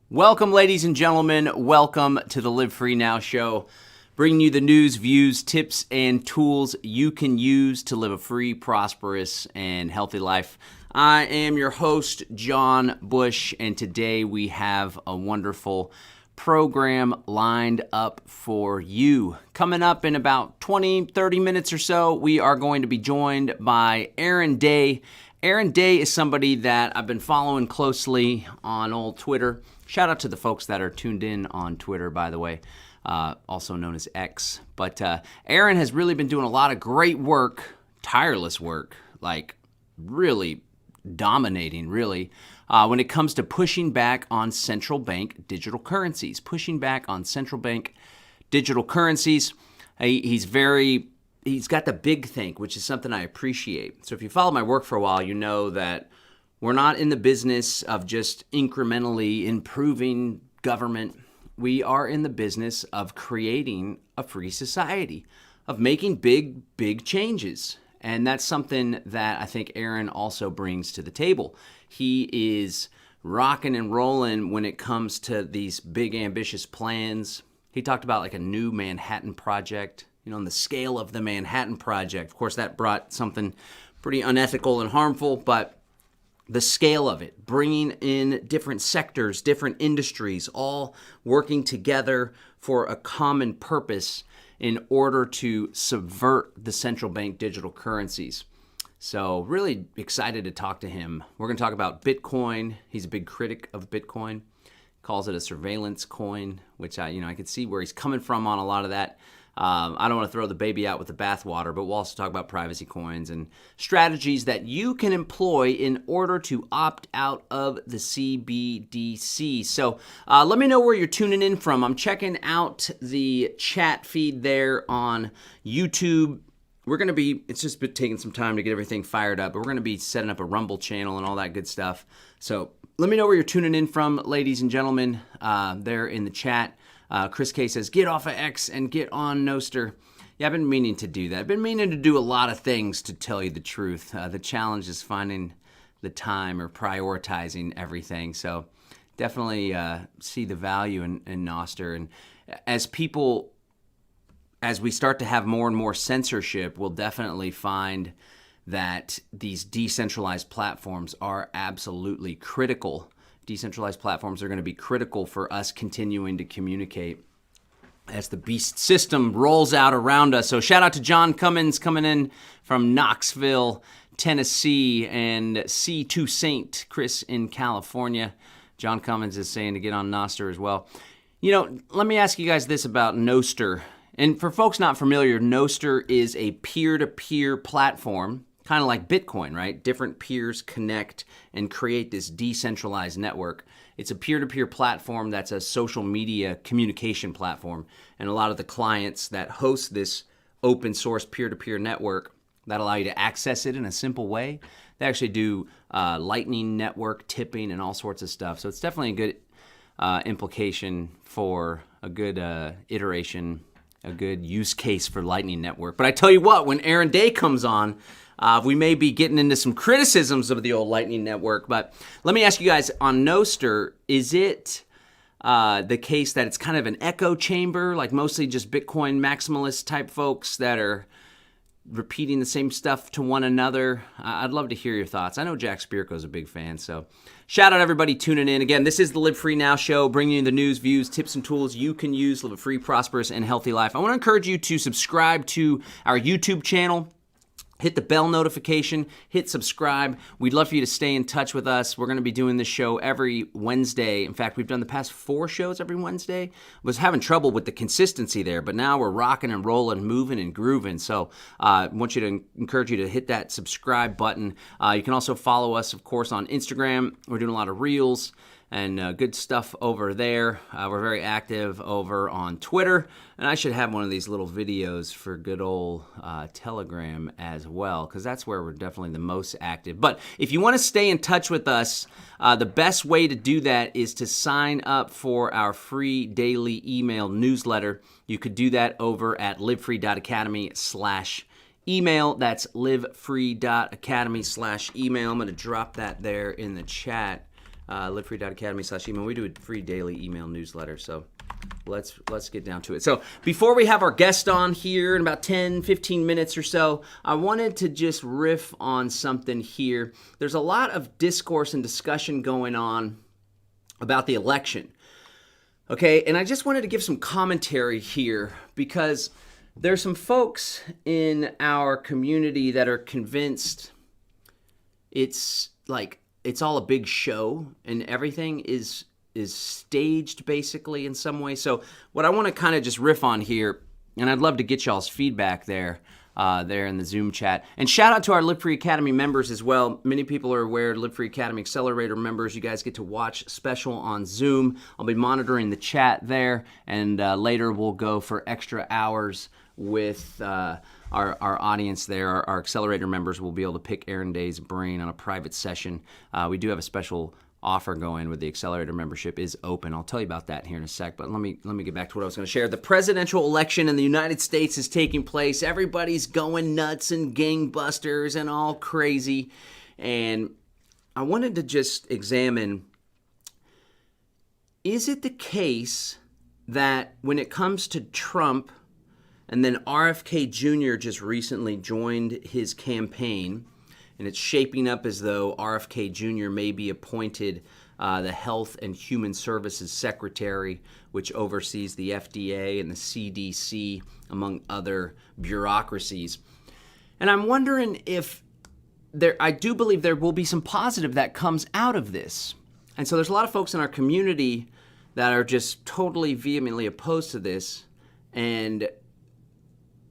Welcome, ladies and gentlemen. Welcome to the Live Free Now show, bringing you the news, views, tips, and tools you can use to live a free, prosperous, and healthy life. I am your host, John Bush, and today we have a wonderful program lined up for you. Coming up in about 20-30 minutes or so, we are going to be joined by Aaron Day. Aaron Day is somebody that I've been following closely on old Twitter. Shout out to the folks that are tuned in on Twitter, by the way, also known as X. But Aaron has really been doing a lot of great work, tireless work, like really dominating, really, when it comes to pushing back on central bank digital currencies. Pushing back on central bank digital currencies. He's got the big think, which is something I appreciate. So if you follow my work for a while, you know that we're not in the business of just incrementally improving government. We are in the business of creating a free society, of making big changes. And that's something that I think Aaron also brings to the table. He is rocking and rolling when it comes to these big ambitious plans. He talked about like a new Manhattan Project, on the scale of the Manhattan Project. Of course, that brought something pretty unethical and harmful, but the scale of it, bringing in different sectors, different industries, all working together for a common purpose in order to subvert the central bank digital currencies. So really excited to talk to him. We're going to talk about Bitcoin. He's a big critic of Bitcoin, calls it a surveillance coin, which I could see where he's coming from on a lot of that. I don't want to throw the baby out with the bathwater, but we'll also talk about privacy coins and strategies that you can employ in order to opt out of the CBDCs. So let me know where you're tuning in from. I'm checking out the chat feed there on YouTube. It's just been taking some time to get everything fired up, but we're going to be setting up a Rumble channel and all that good stuff. So let me know where you're tuning in from, ladies and gentlemen, there in the chat. Chris K says, get off of X and get on Nostr. Yeah, I've been meaning to do that. I've been meaning to do a lot of things, to tell you the truth. The challenge is finding the time or prioritizing everything. So definitely see the value in Nostr. And as we start to have more and more censorship, we'll definitely find that these decentralized platforms are absolutely critical. Decentralized platforms are going to be critical for us continuing to communicate as the beast system rolls out around us. So shout out to John Cummins coming in from Knoxville, Tennessee, and C2 Saint Chris in California. John Cummins is saying to get on Nostr as well. Let me ask you guys this about Nostr. And for folks not familiar, Nostr is a peer-to-peer platform, kind of like Bitcoin, right? Different peers connect and create this decentralized network. It's a peer-to-peer platform that's a social media communication platform. And a lot of the clients that host this open source peer-to-peer network that allow you to access it in a simple way, they actually do Lightning Network tipping and all sorts of stuff. So it's definitely a good implication for a good iteration, a good use case for Lightning Network. But I tell you what, when Aaron Day comes on, we may be getting into some criticisms of the old Lightning Network, but let me ask you guys, on Nostr, is it the case that it's kind of an echo chamber, like mostly just Bitcoin maximalist type folks that are repeating the same stuff to one another? I'd love to hear your thoughts. I know Jack Spirko's a big fan, so shout out everybody tuning in. Again, this is the Live Free Now show, bringing you the news, views, tips, and tools you can use to live a free, prosperous, and healthy life. I want to encourage you to subscribe to our YouTube channel. Hit the bell notification, hit subscribe. We'd love for you to stay in touch with us. We're going to be doing this show every Wednesday. In fact, we've done the past 4 shows every Wednesday. Was having trouble with the consistency there, but now we're rocking and rolling, moving and grooving. So I want you to encourage you to hit that subscribe button. You can also follow us, of course, on Instagram. We're doing a lot of reels and good stuff over there. We're very active over on Twitter, and I should have one of these little videos for good old Telegram as well, because that's where we're definitely the most active. But if you want to stay in touch with us, the best way to do that is to sign up for our free daily email newsletter. You could do that over at livefree.academy/email. That's livefree.academy/email. I'm going to drop that there in the chat livefree.academy/email. We do a free daily email newsletter, so let's get down to it. So before we have our guest on here in about 10, 15 minutes or so, I wanted to just riff on something here. There's a lot of discourse and discussion going on about the election. Okay, and I just wanted to give some commentary here because there's some folks in our community that are convinced it's all a big show and everything is staged basically in some way. So what I want to kind of just riff on here, and I'd love to get y'all's feedback there in the Zoom chat. And shout out to our Live Free Academy members as well. Many people are aware, Live Free Academy Accelerator members, you guys get to watch special on Zoom. I'll be monitoring the chat there, and later we'll go for extra hours with our audience there. Our Accelerator members will be able to pick Aaron Day's brain on a private session. We do have a special offer going with the Accelerator membership is open. I'll tell you about that here in a sec, but let me get back to what I was going to share. The presidential election in the United States is taking place. Everybody's going nuts and gangbusters and all crazy. And I wanted to just examine, is it the case that when it comes to Trump, and then RFK Jr. just recently joined his campaign, and it's shaping up as though RFK Jr. may be appointed the Health and Human Services Secretary, which oversees the FDA and the CDC, among other bureaucracies. And I'm wondering if I do believe there will be some positive that comes out of this. And so there's a lot of folks in our community that are just totally vehemently opposed to this. And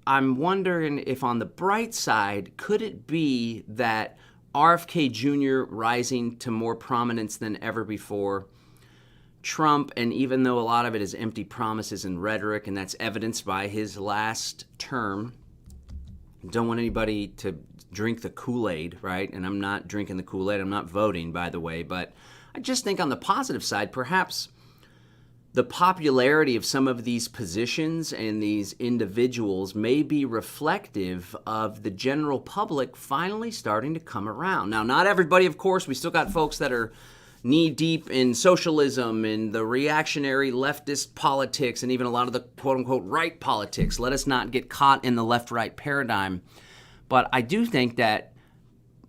I'm wondering if on the bright side, could it be that RFK Jr. rising to more prominence than ever before, Trump, and even though a lot of it is empty promises and rhetoric, and that's evidenced by his last term, don't want anybody to drink the Kool-Aid, right? And I'm not drinking the Kool-Aid, I'm not voting, by the way, but I just think on the positive side, perhaps the popularity of some of these positions and these individuals may be reflective of the general public finally starting to come around. Now, not everybody, of course. We still got folks that are knee-deep in socialism and the reactionary leftist politics and even a lot of the quote-unquote right politics. Let us not get caught in the left-right paradigm. But I do think that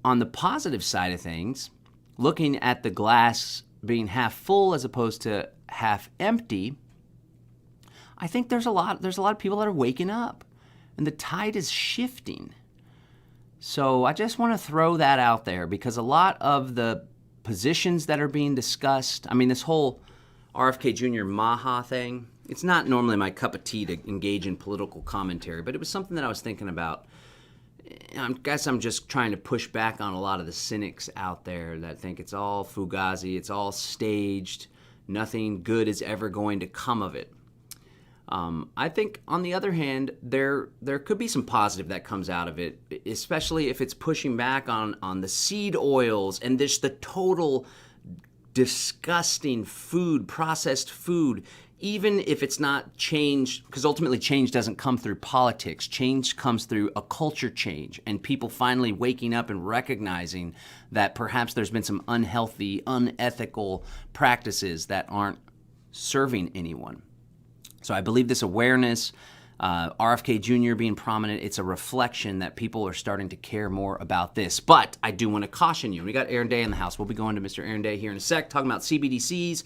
on the positive side of things, looking at the glass being half full as opposed to half empty, I think there's a lot of people that are waking up and the tide is shifting. So I just want to throw that out there because a lot of the positions that are being discussed, I mean, this whole RFK Jr. Maha thing, it's not normally my cup of tea to engage in political commentary, but it was something that I was thinking about. I guess I'm just trying to push back on a lot of the cynics out there that think it's all fugazi, it's all staged, nothing good is ever going to come of it. I think, on the other hand, there could be some positive that comes out of it, especially if it's pushing back on the seed oils and this the total disgusting food, processed food, even if it's not change, because ultimately change doesn't come through politics. Change comes through a culture change and people finally waking up and recognizing that perhaps there's been some unhealthy, unethical practices that aren't serving anyone. So I believe this awareness, RFK Jr. being prominent, it's a reflection that people are starting to care more about this. But I do want to caution you. We got Aaron Day in the house. We'll be going to Mr. Aaron Day here in a sec, talking about CBDCs,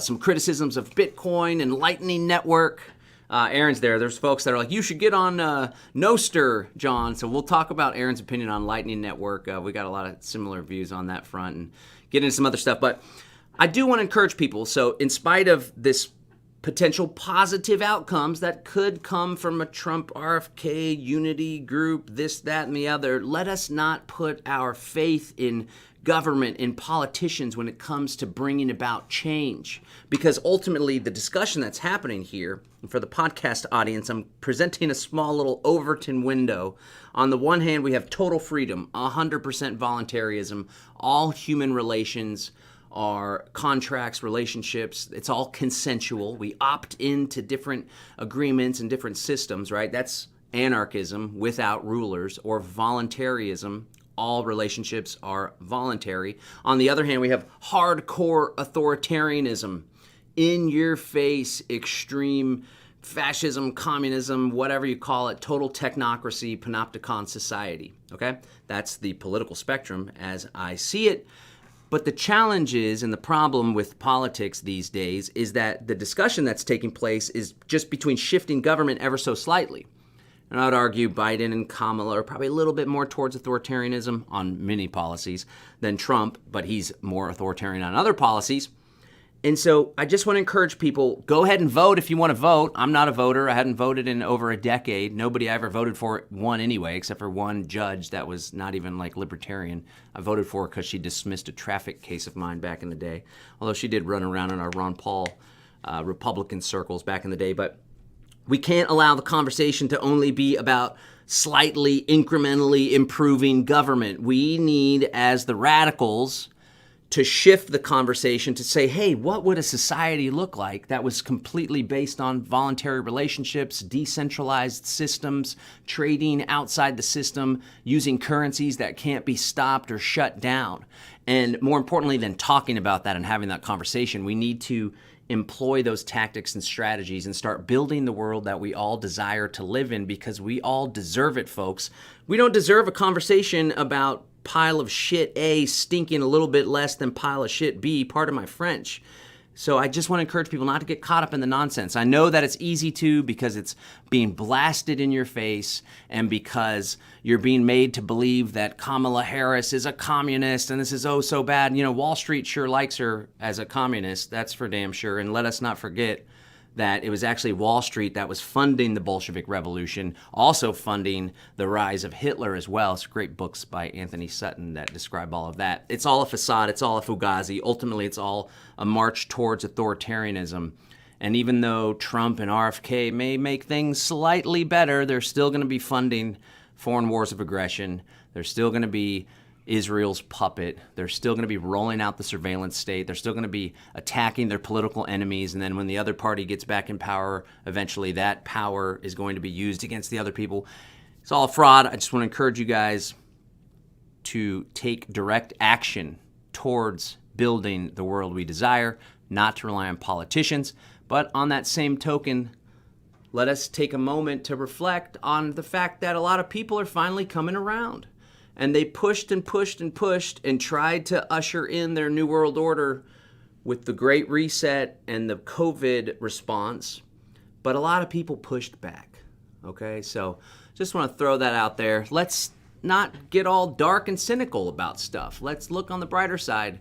some criticisms of Bitcoin and Lightning Network. Aaron's there. There's folks that are like, you should get on Nostr, John. So we'll talk about Aaron's opinion on Lightning Network. We got a lot of similar views on that front and get into some other stuff. But I do want to encourage people. So in spite of this potential positive outcomes that could come from a Trump RFK unity group, this, that, and the other, let us not put our faith in government, in politicians when it comes to bringing about change. Because ultimately, the discussion that's happening here, and for the podcast audience, I'm presenting a small little Overton window. On the one hand, we have total freedom, 100% voluntarism, all human relations are contracts, relationships, it's all consensual. We opt into different agreements and different systems, right? That's anarchism without rulers, or voluntarism all relationships are voluntary. On the other hand, we have hardcore authoritarianism, in your face, extreme fascism, communism, whatever you call it, total technocracy, panopticon society. Okay? That's the political spectrum as I see it. But the challenge is, and the problem with politics these days, is that the discussion that's taking place is just between shifting government ever so slightly. And I would argue Biden and Kamala are probably a little bit more towards authoritarianism on many policies than Trump, but he's more authoritarian on other policies. And so I just want to encourage people, go ahead and vote if you want to vote. I'm not a voter. I hadn't voted in over a decade. Nobody I ever voted for won anyway, except for one judge that was not even like libertarian. I voted for her because she dismissed a traffic case of mine back in the day, although she did run around in our Ron Paul Republican circles back in the day. But we can't allow the conversation to only be about slightly, incrementally improving government. We need, as the radicals, to shift the conversation to say, hey, what would a society look like that was completely based on voluntary relationships, decentralized systems, trading outside the system, using currencies that can't be stopped or shut down? And more importantly than talking about that and having that conversation, we need to employ those tactics and strategies and start building the world that we all desire to live in, because we all deserve it, folks. We don't deserve a conversation about pile of shit A stinking a little bit less than pile of shit B, pardon my French. So I just want to encourage people not to get caught up in the nonsense. I know that it's easy to, because it's being blasted in your face and because you're being made to believe that Kamala Harris is a communist and this is oh so bad. You know, Wall Street sure likes her as a communist, that's for damn sure. And let us not forget that it was actually Wall Street that was funding the Bolshevik Revolution, also funding the rise of Hitler as well. It's great books by Anthony Sutton that describe all of that. It's all a facade. It's all a fugazi. Ultimately, it's all a march towards authoritarianism. And even though Trump and RFK may make things slightly better, they're still going to be funding foreign wars of aggression. They're still going to be Israel's puppet. They're still going to be rolling out the surveillance state. They're still going to be attacking their political enemies. And then when the other party gets back in power, eventually that power is going to be used against the other people. It's all a fraud. I just want to encourage you guys to take direct action towards building the world we desire, not to rely on politicians. But on that same token, let us take a moment to reflect on the fact that a lot of people are finally coming around. And they pushed and pushed and pushed and tried to usher in their New World Order with the Great Reset and the COVID response. But a lot of people pushed back. Okay, so just want to throw that out there. Let's not get all dark and cynical about stuff. Let's look on the brighter side.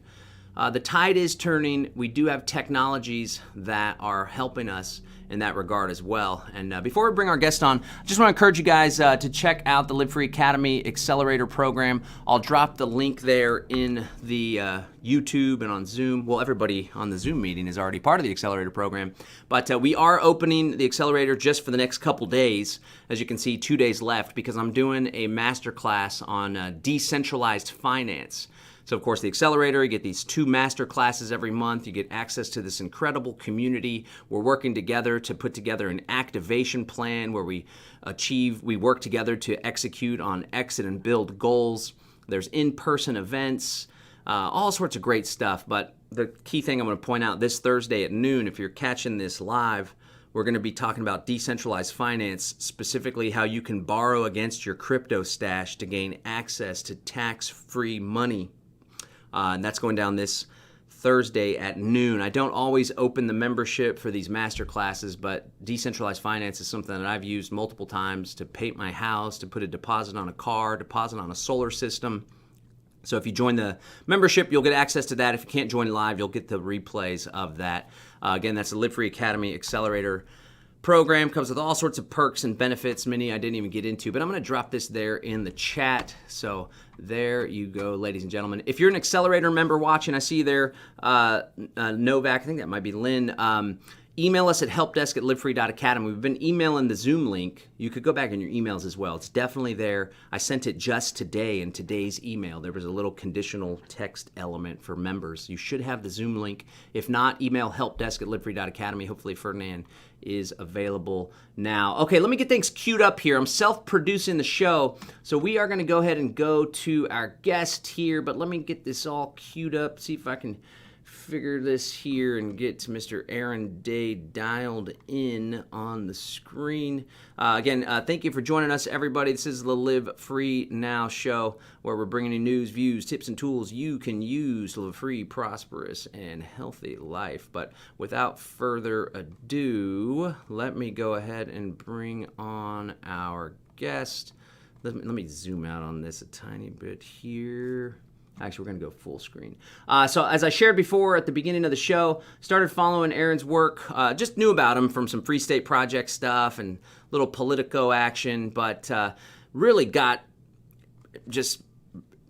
The tide is turning. We do have technologies that are helping us in that regard as well. And before we bring our guest on, I just want to encourage you guys to check out the Live Free Academy Accelerator Program. I'll drop the link there in the YouTube and on Zoom. Well, everybody on the Zoom meeting is already part of the Accelerator Program. But we are opening the Accelerator just for the next couple days. As you can see, 2 days left, because I'm doing a masterclass on decentralized finance. So, of course, the Accelerator, you get these 2 master classes every month. You get access to this incredible community. We're working together to put together an activation plan where we work together to execute on exit and build goals. There's in-person events, all sorts of great stuff. But the key thing I'm going to point out, this Thursday at noon, if you're catching this live, we're going to be talking about decentralized finance, specifically how you can borrow against your crypto stash to gain access to tax-free money. And that's going down this Thursday at noon. I don't always open the membership for these master classes, but decentralized finance is something that I've used multiple times to paint my house, to put a deposit on a car, deposit on a solar system. So if you join the membership, you'll get access to that. If you can't join live, you'll get the replays of that. Again, that's the Live Free Academy Accelerator Program. Comes with all sorts of perks and benefits, many I didn't even get into, but I'm going to drop this there in the chat. So there you go, ladies and gentlemen. If you're an Accelerator member watching, I see you there, Novak, I think that might be Lynn. email us at helpdesk@livefree.academy. We've been emailing the Zoom link. You could go back in your emails as well. It's definitely there. I sent it just today in today's email. There was a little conditional text element for members. You should have the Zoom link. If not, email helpdesk@livefree.academy. Hopefully Ferdinand is available now. Okay, let me get things queued up here. I'm self-producing the show, so we are going to go ahead and go to our guest here, but let me get this all queued up, see if I can figure this here and get to Mr. Aaron Day dialed in on the screen. Again, thank you for joining us, everybody. This is the Live Free Now show, where we're bringing you news, views, tips, and tools you can use to live a free, prosperous, and healthy life. But without further ado, let me go ahead and bring on our guest. Let me zoom out on this a tiny bit here. Actually, we're going to go full screen. So as I shared before at the beginning of the show, started following Aaron's work. Just knew about him from some Free State Project stuff and little Politico action, but really got just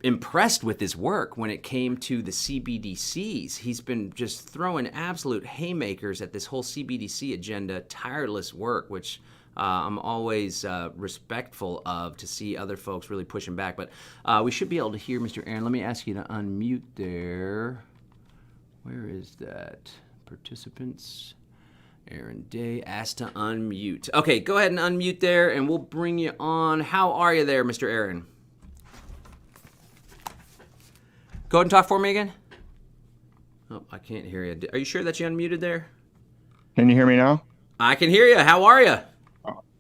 impressed with his work when it came to the CBDCs. He's been just throwing absolute haymakers at this whole CBDC agenda, tireless work, which I'm always respectful of, to see other folks really pushing back. But we should be able to hear Mr. Aaron. Let me ask you to unmute there. Where is that? Participants. Aaron Day asked to unmute. Okay, go ahead and unmute there, and we'll bring you on. How are you there, Mr. Aaron? Go ahead and talk for me again. Oh, I can't hear you. Are you sure that you unmuted there? Can you hear me now? I can hear you. How are you?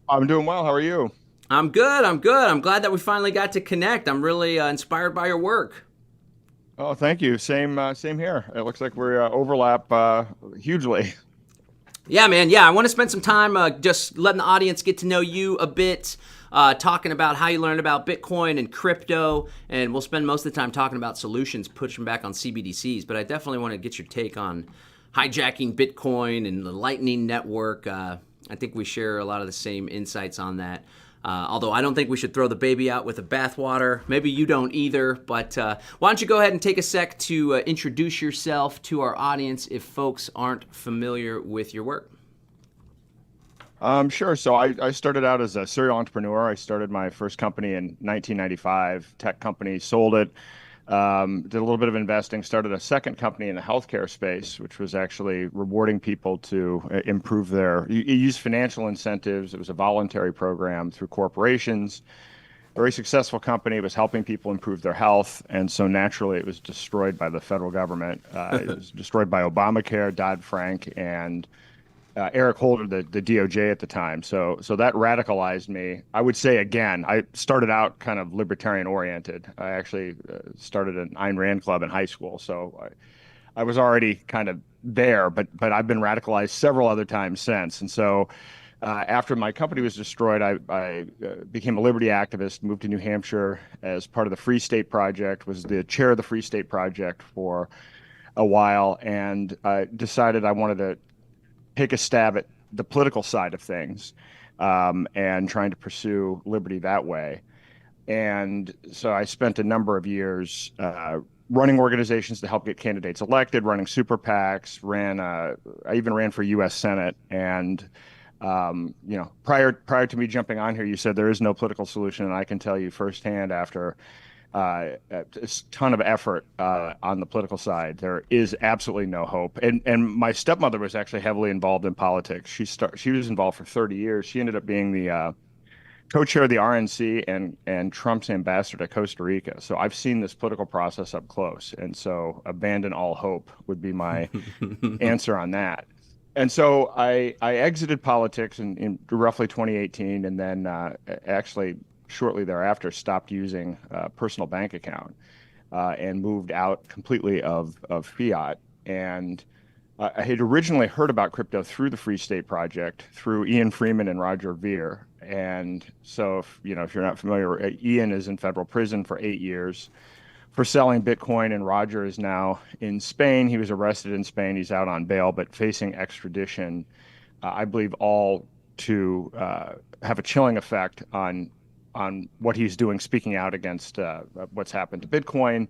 I'm doing well. How are you? I'm good. I'm glad that we finally got to connect. I'm really inspired by your work. Oh, thank you. Same here. It looks like we overlap hugely. Yeah, man. Yeah, I want to spend some time just letting the audience get to know you a bit, talking about how you learned about Bitcoin and crypto, and we'll spend most of the time talking about solutions, pushing back on CBDCs. But I definitely want to get your take on hijacking Bitcoin and the Lightning Network. I think we share a lot of the same insights on that. Although I don't think we should throw the baby out with the bathwater. Maybe you don't either. But why don't you go ahead and take a sec to introduce yourself to our audience if folks aren't familiar with your work. Sure. So I started out as a serial entrepreneur. I started my first company in 1995, tech company, sold it. Did a little bit of investing, started a second company in the healthcare space, which was actually rewarding people to improve you use financial incentives. It was a voluntary program through corporations. Very successful company. It was helping people improve their health. And so naturally, it was destroyed by the federal government. It was destroyed by Obamacare, Dodd-Frank, and Eric Holder, the DOJ at the time. So that radicalized me. I would say, again, I started out kind of libertarian oriented. I actually started an Ayn Rand club in high school. So I was already kind of there, but I've been radicalized several other times since. And so after my company was destroyed, I became a liberty activist, moved to New Hampshire as part of the Free State Project, was the chair of the Free State Project for a while, and decided I wanted to take a stab at the political side of things and trying to pursue liberty that way. And so I spent a number of years running organizations to help get candidates elected, running super PACs, I even ran for U.S. Senate. And prior to me jumping on here, you said there is no political solution, and I can tell you firsthand after a ton of effort on the political side, there is absolutely no hope. And my stepmother was actually heavily involved in politics. She was involved for 30 years. She ended up being the co-chair of the RNC and Trump's ambassador to Costa Rica. So I've seen this political process up close. And so abandon all hope would be my answer on that. And so I exited politics in roughly 2018, and then actually shortly thereafter stopped using a personal bank account and moved out completely of fiat. And I had originally heard about crypto through the Free State Project, through Ian Freeman and Roger Ver. And so if you're not familiar, Ian is in federal prison for 8 years for selling Bitcoin, and Roger is now in Spain. He was arrested in Spain. He's out on bail, but facing extradition, I believe, all to have a chilling effect on what he's doing, speaking out against what's happened to Bitcoin.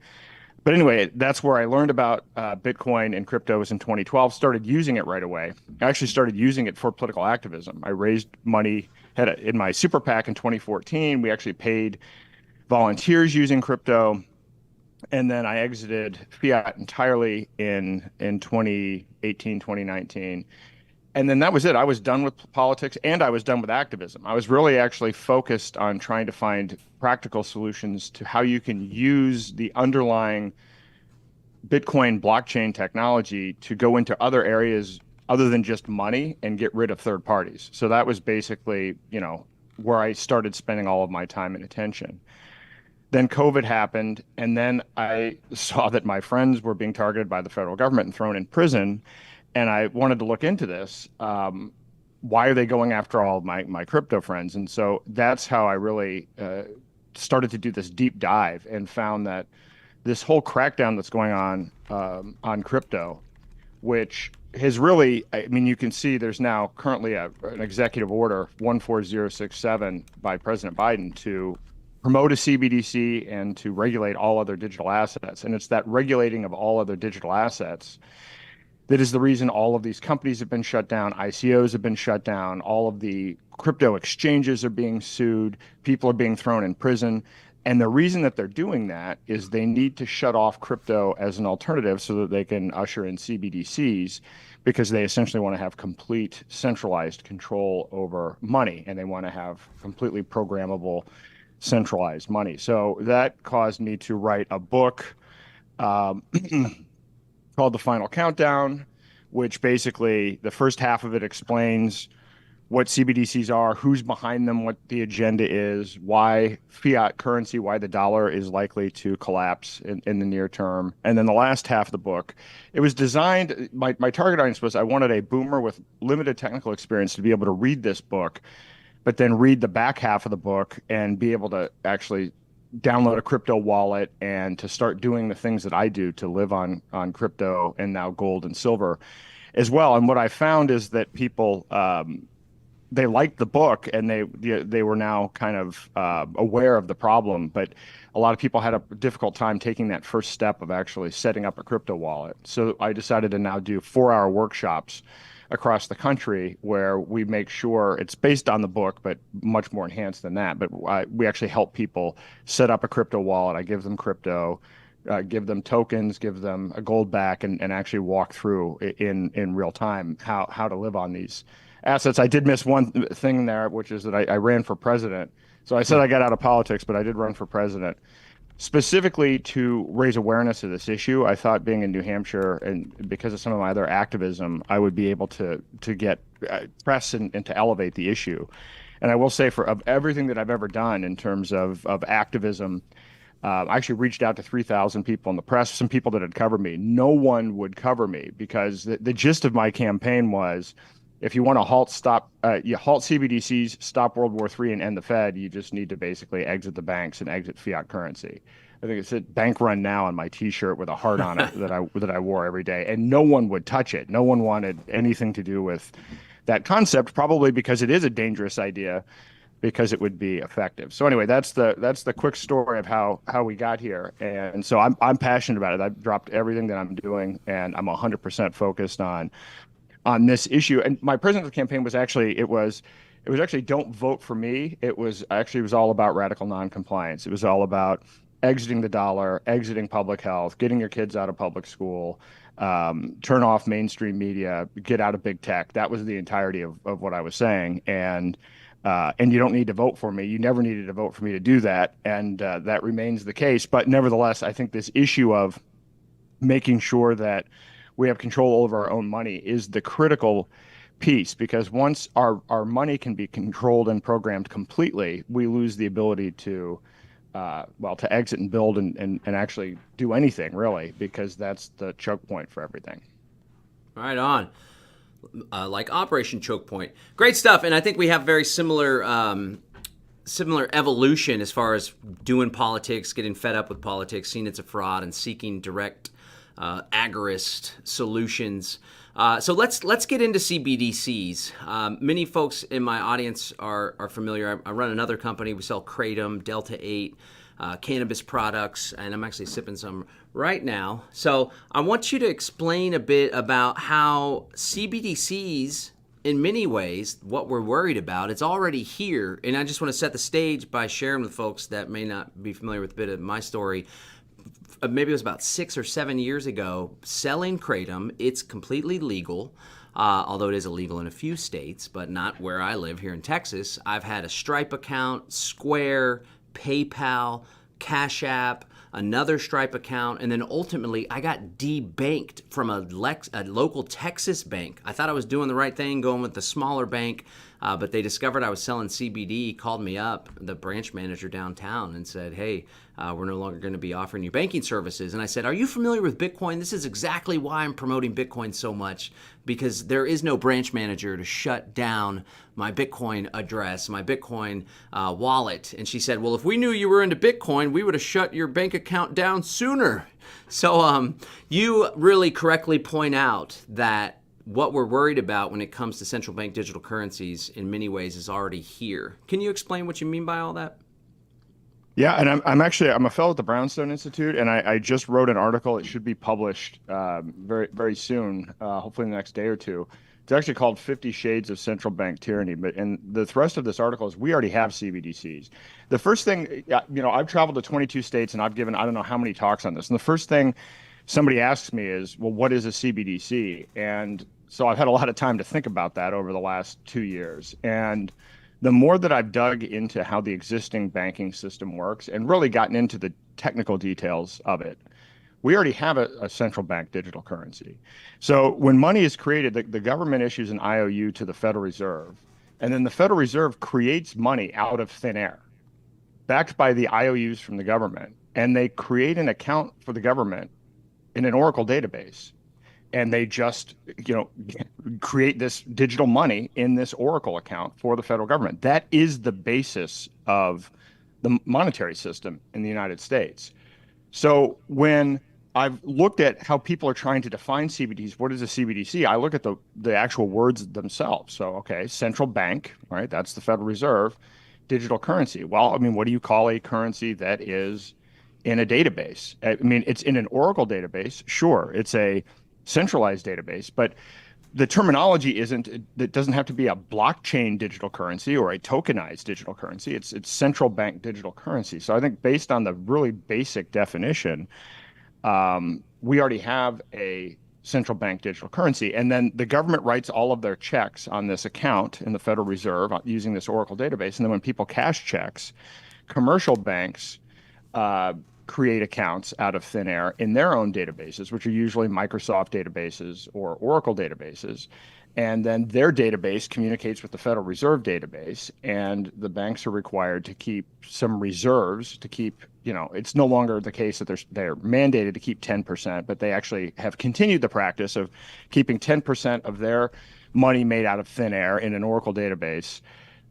But anyway, that's where I learned about Bitcoin and crypto was in 2012, started using it right away. I actually started using it for political activism. I raised money in my super PAC in 2014. We actually paid volunteers using crypto. And then I exited fiat entirely in 2018, 2019. And then that was it. I was done with politics and I was done with activism. I was really actually focused on trying to find practical solutions to how you can use the underlying Bitcoin blockchain technology to go into other areas other than just money and get rid of third parties. So that was basically, where I started spending all of my time and attention. Then COVID happened, and then I saw that my friends were being targeted by the federal government and thrown in prison, and I wanted to look into this. Why are they going after all of my crypto friends? And so that's how I really started to do this deep dive and found that this whole crackdown that's going on crypto, which has really, I mean, you can see there's now currently an executive order 14067 by President Biden to promote a CBDC and to regulate all other digital assets. And it's that regulating of all other digital assets that is the reason all of these companies have been shut down, ICOs have been shut down, all of the crypto exchanges are being sued, people are being thrown in prison. And the reason that they're doing that is they need to shut off crypto as an alternative so that they can usher in CBDCs, because they essentially want to have complete centralized control over money, and they want to have completely programmable centralized money. So that caused me to write a book um, called The Final Countdown, which basically the first half of it explains what CBDCs are, who's behind them, what the agenda is, why fiat currency, why the dollar is likely to collapse in the near term. And then the last half of the book, it was designed, my target audience was I wanted a boomer with limited technical experience to be able to read this book, but then read the back half of the book and be able to actually download a crypto wallet and to start doing the things that I do to live on crypto and now gold and silver as well. And what I found is that people they liked the book and they were now kind of aware of the problem, but a lot of people had a difficult time taking that first step of actually setting up a crypto wallet. So I decided to now do 4-hour workshops across the country where we make sure it's based on the book, but much more enhanced than that. But we actually help people set up a crypto wallet. I give them crypto, give them tokens, give them a gold back, and actually walk through in real time how to live on these assets. I did miss one thing there, which is that I ran for president. So I said I got out of politics, but I did run for president specifically to raise awareness of this issue. I thought being in New Hampshire and because of some of my other activism, I would be able to get press and to elevate the issue. And I will say of everything that I've ever done in terms of activism, I actually reached out to 3,000 people in the press, some people that had covered me. No one would cover me because the gist of my campaign was, if you want to halt CBDCs, stop World War III, and end the Fed, you just need to basically exit the banks and exit fiat currency. I think it said "Bank Run Now" on my T-shirt with a heart on it that I wore every day, and no one would touch it. No one wanted anything to do with that concept, probably because it is a dangerous idea, because it would be effective. So anyway, that's the quick story of how we got here, and so I'm passionate about it. I've dropped everything that I'm doing, and I'm 100% focused on this issue. And my presidential campaign was actually it was actually don't vote for me. It was all about radical noncompliance. It was all about exiting the dollar, exiting public health, getting your kids out of public school, turn off mainstream media, get out of big tech. That was the entirety of what I was saying. And you don't need to vote for me. You never needed to vote for me to do that. And that remains the case. But nevertheless, I think this issue of making sure that we have control over our own money is the critical piece, because once our money can be controlled and programmed completely, we lose the ability to to exit and build and actually do anything really, because that's the choke point for everything. Right on. Like Operation Choke Point. Great stuff. And I think we have very similar evolution as far as doing politics, getting fed up with politics, seeing it's a fraud, and seeking direct agorist solutions. So let's get into CBDCs. Many folks in my audience are familiar. I run another company. We sell Kratom, Delta 8. cannabis products, and I'm actually sipping some right now. So I want you to explain a bit about how CBDCs, in many ways, what we're worried about, it's already here. And I just want to set the stage by sharing with folks that may not be familiar with a bit of my story. Maybe it was about 6 or 7 years ago, selling Kratom. It's completely legal, although it is illegal in a few states, but not where I live here in Texas. I've had a Stripe account, Square, PayPal, Cash App, another Stripe account, and then ultimately I got debanked from a local Texas bank. I thought I was doing the right thing, going with the smaller bank, but they discovered I was selling CBD, called me up, the branch manager downtown, and said, hey, we're no longer going to be offering you banking services. And I said, are you familiar with Bitcoin? This is exactly why I'm promoting Bitcoin so much, because there is no branch manager to shut down my Bitcoin address, my Bitcoin wallet. And she said, well, if we knew you were into Bitcoin, we would have shut your bank account down sooner. So you really correctly point out that what we're worried about when it comes to central bank digital currencies in many ways is already here. Can you explain what you mean by all that? Yeah, and I'm a fellow at the Brownstone Institute, and I just wrote an article. It should be published very soon, hopefully in the next day or two. It's actually called 50 Shades of Central Bank Tyranny. And the thrust of this article is we already have CBDCs. The first thing, I've traveled to 22 states and I've given I don't know how many talks on this. And the first thing somebody asks me is, well, what is a CBDC? And so I've had a lot of time to think about that over the last 2 years. And the more that I've dug into how the existing banking system works and really gotten into the technical details of it, we already have a central bank digital currency. So when money is created, the government issues an IOU to the Federal Reserve, and then the Federal Reserve creates money out of thin air, backed by the IOUs from the government, and they create an account for the government in an Oracle database. And they just, create this digital money in this Oracle account for the federal government. That is the basis of the monetary system in the United States. So when I've looked at how people are trying to define CBDCs, what is a CBDC? I look at the actual words themselves. So, okay, central bank, right? That's the Federal Reserve, digital currency. Well, I mean, what do you call a currency that is in a database? I mean, it's in an Oracle database. Sure, it's a centralized database, but the terminology it doesn't have to be a blockchain digital currency or a tokenized digital currency. It's central bank digital currency. So I think based on the really basic definition, we already have a central bank digital currency. And then the government writes all of their checks on this account in the Federal Reserve using this Oracle database. And then when people cash checks, commercial banks create accounts out of thin air in their own databases, which are usually Microsoft databases or Oracle databases. And then their database communicates with the Federal Reserve database, and the banks are required to keep some reserves to keep, it's no longer the case that they're mandated to keep 10%, but they actually have continued the practice of keeping 10% of their money made out of thin air in an Oracle database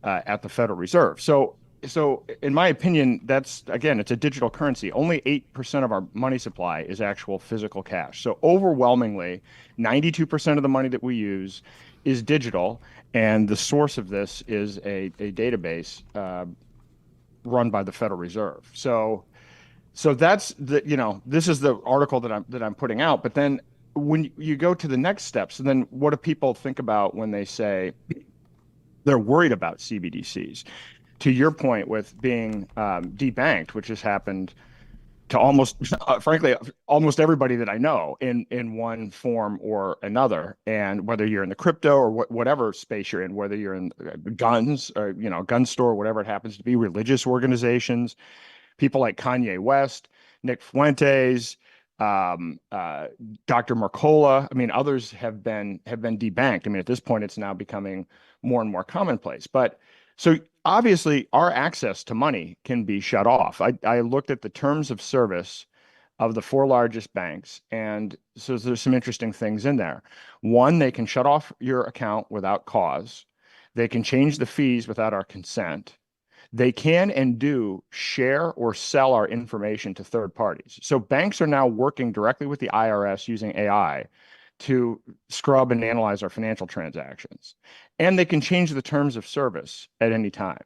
at the Federal Reserve. So in my opinion, it's a digital currency. Only 8% of our money supply is actual physical cash. So overwhelmingly, 92% of the money that we use is digital. And the source of this is a database run by the Federal Reserve. So that's this is the article that I'm putting out. But then when you go to the next steps, and then what do people think about when they say they're worried about CBDCs? To your point with being debanked, which has happened to almost, frankly, almost everybody that I know in one form or another. And whether you're in the crypto or whatever space you're in, whether you're in guns or, gun store, whatever it happens to be, religious organizations, people like Kanye West, Nick Fuentes, Dr. Mercola. I mean, others have been debanked. I mean, at this point, it's now becoming more and more commonplace. But so obviously, our access to money can be shut off. I looked at the terms of service of the 4 largest banks, and so there's some interesting things in there. One, they can shut off your account without cause. They can change the fees without our consent. They can and do share or sell our information to third parties. So banks are now working directly with the IRS using AI to scrub and analyze our financial transactions. And they can change the terms of service at any time.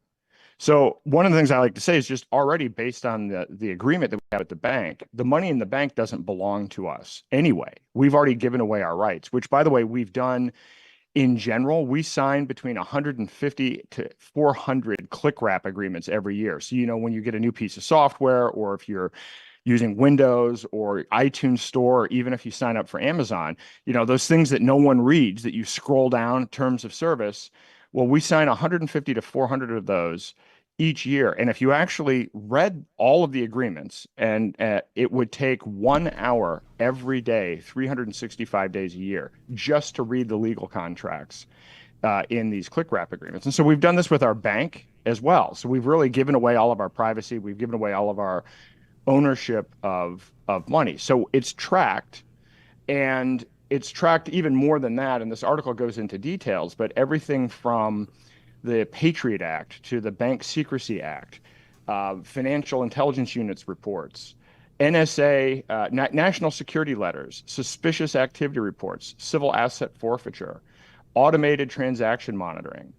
So one of the things I like to say is just already based on the agreement that we have at the bank, the money in the bank doesn't belong to us anyway. We've already given away our rights, which by the way, we've done in general. We sign between 150 to 400 click wrap agreements every year. So, when you get a new piece of software, or if you're using Windows or iTunes Store, or even if you sign up for Amazon, those things that no one reads that you scroll down terms of service. Well, we sign 150 to 400 of those each year. And if you actually read all of the agreements, and it would take 1 hour every day, 365 days a year, just to read the legal contracts in these click wrap agreements. And so we've done this with our bank as well. So we've really given away all of our privacy. We've given away all of our ownership of money. So it's tracked, and it's tracked even more than that. And this article goes into details, but everything from the Patriot Act to the Bank Secrecy Act, financial intelligence units reports, NSA, national security letters, suspicious activity reports, civil asset forfeiture, automated transaction monitoring,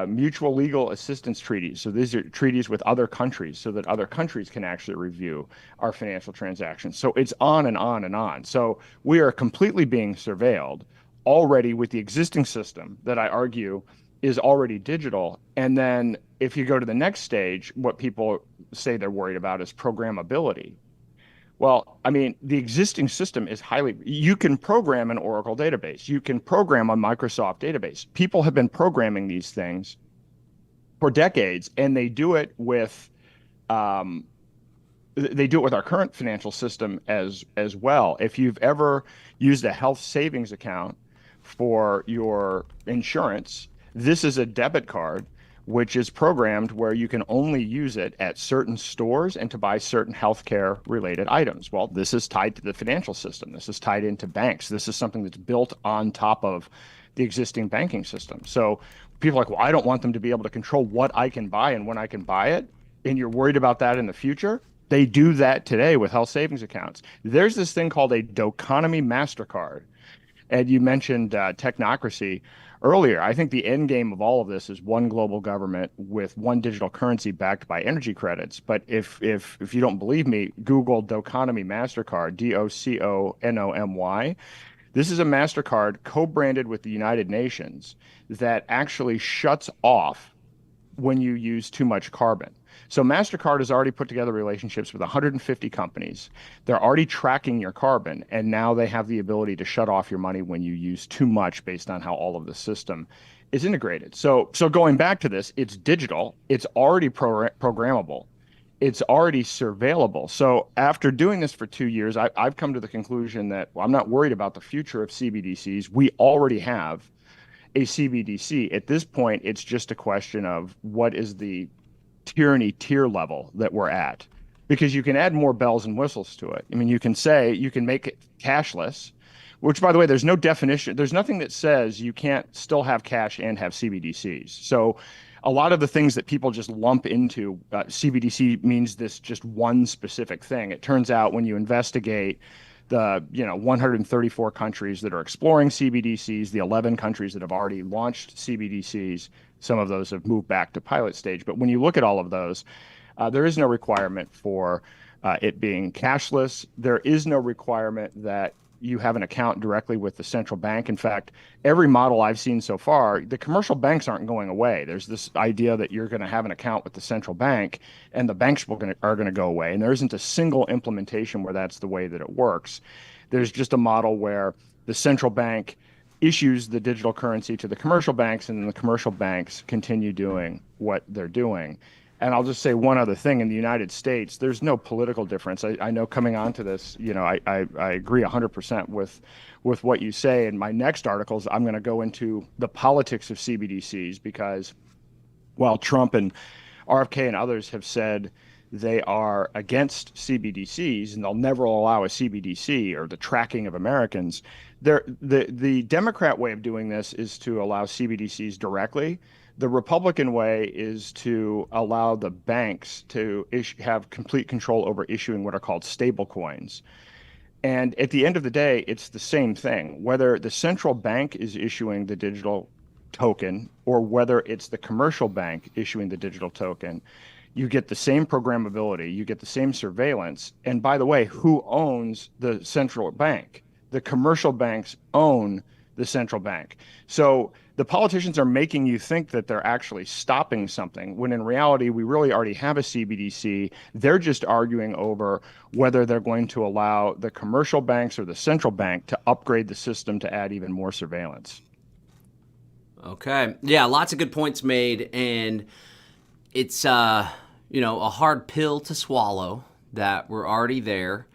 mutual legal assistance treaties. So these are treaties with other countries so that other countries can actually review our financial transactions. So it's on and on and on. So we are completely being surveilled already with the existing system that I argue is already digital. And then if you go to the next stage, what people say they're worried about is programmability. Well, I mean, the existing system is you can program an Oracle database. You can program a Microsoft database. People have been programming these things for decades, and um, they do it with our current financial system as well. If you've ever used a health savings account for your insurance, this is a debit card which is programmed where you can only use it at certain stores and to buy certain healthcare related items. Well, this is tied to the financial system. This is tied into banks. This is something that's built on top of the existing banking system. So people are like, well, I don't want them to be able to control what I can buy and when I can buy it. And you're worried about that in the future. They do that today with health savings accounts. There's this thing called a Doconomy MasterCard. And you mentioned technocracy earlier. I think the end game of all of this is one global government with one digital currency backed by energy credits. But if you don't believe me, Google Doconomy MasterCard, DOCONOMY. This is a MasterCard co-branded with the United Nations that actually shuts off when you use too much carbon. So MasterCard has already put together relationships with 150 companies. They're already tracking your carbon, and now they have the ability to shut off your money when you use too much based on how all of the system is integrated. So going back to this, it's digital, it's already programmable, it's already surveillable. So after doing this for 2 years, I've come to the conclusion that, well, I'm not worried about the future of CBDCs. We already have a CBDC. At this point, it's just a question of what is the tyranny tier level that we're at, because you can add more bells and whistles to it. I mean, you can make it cashless, which, by the way, there's no definition. There's nothing that says you can't still have cash and have CBDCs. So a lot of the things that people just lump into CBDC means this just one specific thing. It turns out when you investigate the 134 countries that are exploring CBDCs, the 11 countries that have already launched CBDCs, some of those have moved back to pilot stage. But when you look at all of those, there is no requirement for it being cashless. There is no requirement that you have an account directly with the central bank. In fact, every model I've seen so far, the commercial banks aren't going away. There's this idea that you're going to have an account with the central bank and the banks are going to go away. And there isn't a single implementation where that's the way that it works. There's just a model where the central bank issues the digital currency to the commercial banks, and then the commercial banks continue doing what they're doing. And I'll just say one other thing. In the United States, there's no political difference. I know coming onto this, I agree 100% with what you say. In my next articles, I'm going to go into the politics of CBDCs, because while Trump and RFK and others have said they are against CBDCs and they'll never allow a CBDC or the tracking of Americans, the Democrat way of doing this is to allow CBDCs directly. The Republican way is to allow the banks to have complete control over issuing what are called stable coins. And at the end of the day, it's the same thing. Whether the central bank is issuing the digital token or whether it's the commercial bank issuing the digital token, you get the same programmability, you get the same surveillance. And by the way, who owns the central bank? The commercial banks own the central bank. So the politicians are making you think that they're actually stopping something, when in reality, we really already have a CBDC. They're just arguing over whether they're going to allow the commercial banks or the central bank to upgrade the system to add even more surveillance. Okay. Yeah, lots of good points made, and it's a hard pill to swallow that we're already there,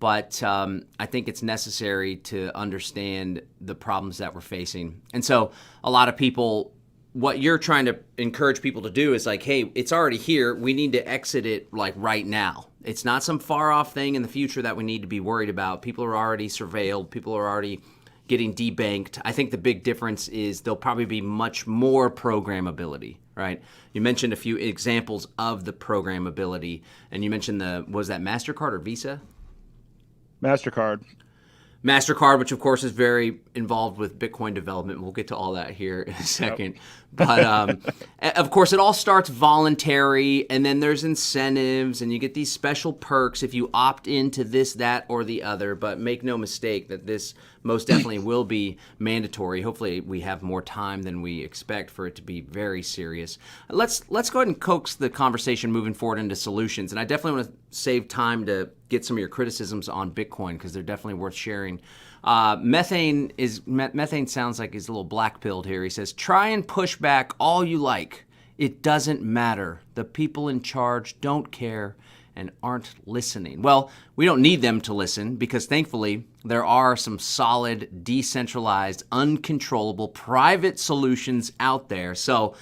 but I think it's necessary to understand the problems that we're facing. And so a lot of people, what you're trying to encourage people to do is like, hey, it's already here. We need to exit it like right now. It's not some far off thing in the future that we need to be worried about. People are already surveilled. People are already getting debanked. I think the big difference is there'll probably be much more programmability, right? You mentioned a few examples of the programmability, and you mentioned was that MasterCard or Visa? MasterCard. MasterCard, which of course is very involved with Bitcoin development. We'll get to all that here in a second. Yep. But of course, it all starts voluntary, and then there's incentives, and you get these special perks if you opt into this, that, or the other. But make no mistake that this most definitely will be mandatory. Hopefully, we have more time than we expect for it to be very serious. Let's go ahead and coax the conversation moving forward into solutions. And I definitely want to save time to get some of your criticisms on Bitcoin because they're definitely worth sharing. Methane sounds like he's a little black-pilled here. He says, try and push back all you like. It doesn't matter. The people in charge don't care and aren't listening. Well, we don't need them to listen because thankfully there are some solid, decentralized, uncontrollable, private solutions out there. So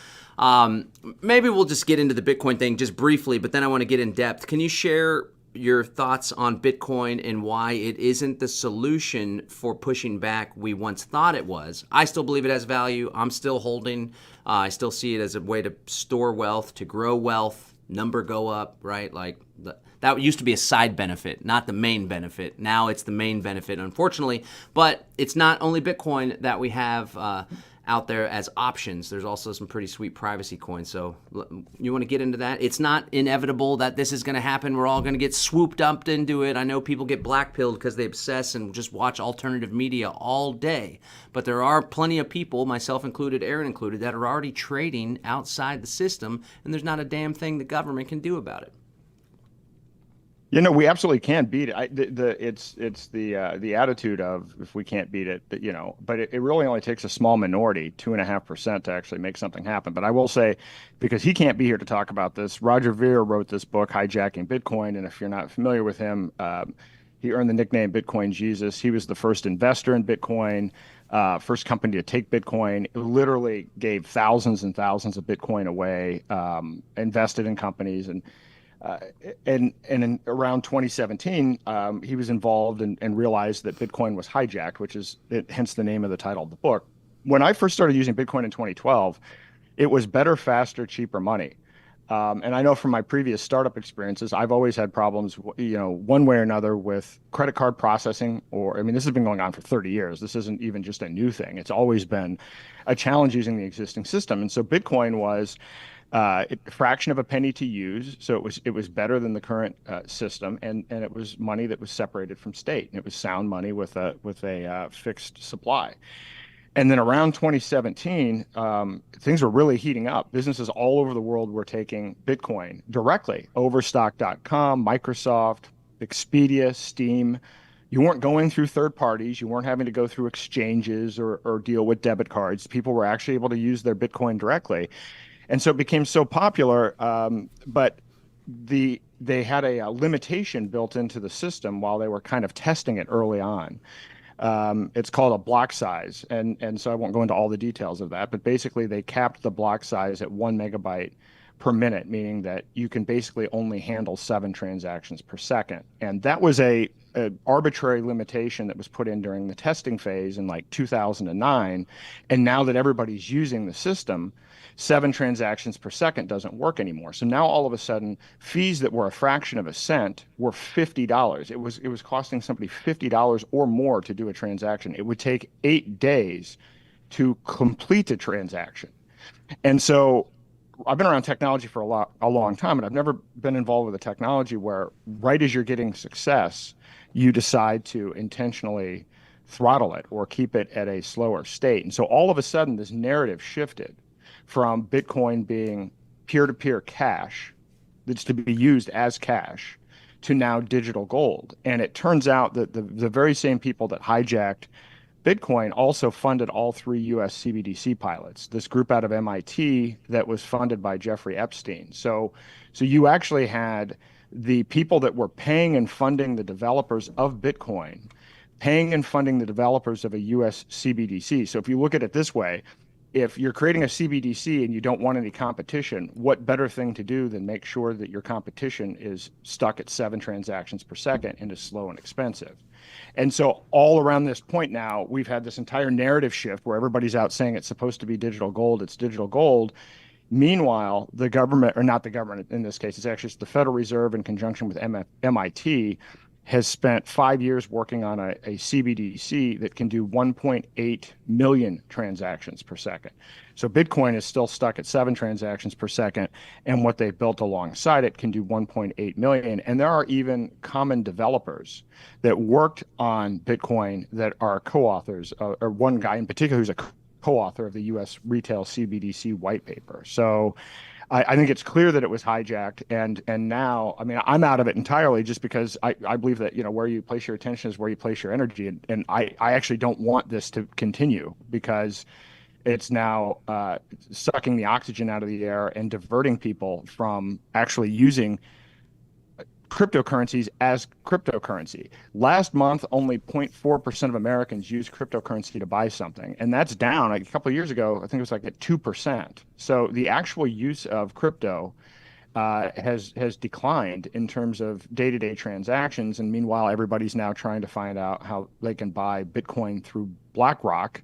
maybe we'll just get into the Bitcoin thing just briefly, but then I want to get in depth. Can you share your thoughts on Bitcoin and why it isn't the solution for pushing back we once thought it was? I still believe it has value. I'm still holding. I still see it as a way to store wealth, to grow wealth, number go up, right? Like that used to be a side benefit, not the main benefit. Now it's the main benefit, unfortunately. But it's not only Bitcoin that we have out there as options. There's also some pretty sweet privacy coins. So you want to get into that? It's not inevitable that this is going to happen. We're all going to get swooped up into it. I know people get black-pilled because they obsess and just watch alternative media all day. But there are plenty of people, myself included, Aaron included, that are already trading outside the system, and there's not a damn thing the government can do about it. We absolutely can beat it. It's the attitude of if we can't beat it, but it really only takes a small minority, 2.5%, to actually make something happen. But I will say, because he can't be here to talk about this, Roger Ver wrote this book, Hijacking Bitcoin. And if you're not familiar with him, he earned the nickname Bitcoin Jesus. He was the first investor in Bitcoin, first company to take Bitcoin. It literally gave thousands and thousands of Bitcoin away, invested in companies, and in around 2017, he was involved and realized that Bitcoin was hijacked, hence the name of the title of the book. When I first started using Bitcoin in 2012, it was better, faster, cheaper money. And I know from my previous startup experiences, I've always had problems, one way or another with credit card processing, this has been going on for 30 years. This isn't even just a new thing. It's always been a challenge using the existing system. And so Bitcoin was a fraction of a penny to use, so it was better than the current system, and it was money that was separated from state, and it was sound money with a fixed supply. And then around 2017, things were really heating up. Businesses all over the world were taking Bitcoin directly. Overstock.com, Microsoft, Expedia, Steam. You weren't going through third parties. You weren't having to go through exchanges or deal with debit cards. People were actually able to use their Bitcoin directly. And so it became so popular, but they had a limitation built into the system while they were kind of testing it early on. It's called a block size. And so I won't go into all the details of that, but basically they capped the block size at 1 megabyte per minute, meaning that you can basically only handle 7 transactions per second. And that was a arbitrary limitation that was put in during the testing phase in like 2009. And now that everybody's using the system, 7 transactions per second doesn't work anymore. So now all of a sudden, fees that were a fraction of a cent were $50. It was costing somebody $50 or more to do a transaction. It would take 8 days to complete a transaction. And so I've been around technology for a long time, and I've never been involved with a technology where right as you're getting success, you decide to intentionally throttle it or keep it at a slower state. And so all of a sudden, this narrative shifted from Bitcoin being peer-to-peer cash that's to be used as cash to now digital gold. And it turns out that the very same people that hijacked Bitcoin also funded all three US CBDC pilots, this group out of MIT that was funded by Jeffrey Epstein. So you actually had the people that were paying and funding the developers of Bitcoin, paying and funding the developers of a US CBDC. So if you look at it this way, if you're creating a CBDC and you don't want any competition, what better thing to do than make sure that your competition is stuck at 7 transactions per second and is slow and expensive? And so all around this point now, we've had this entire narrative shift where everybody's out saying it's supposed to be digital gold, it's digital gold. Meanwhile, the government, or not the government in this case, it's actually the Federal Reserve in conjunction with MIT, has spent 5 years working on a CBDC that can do 1.8 million transactions per second. So Bitcoin is still stuck at 7 transactions per second, and what they've built alongside it can do 1.8 million. And there are even common developers that worked on Bitcoin that are co-authors, or one guy in particular who's a co-author of the U.S. retail CBDC white paper. So I think it's clear that it was hijacked, and now, I mean, I'm out of it entirely just because I believe that, where you place your attention is where you place your energy, and I actually don't want this to continue because it's now sucking the oxygen out of the air and diverting people from actually using cryptocurrencies as cryptocurrency. Last month, only 0.4% of Americans used cryptocurrency to buy something. And that's down. Like a couple of years ago, I think it was like at 2%. So the actual use of crypto has declined in terms of day-to-day transactions. And meanwhile, everybody's now trying to find out how they can buy Bitcoin through BlackRock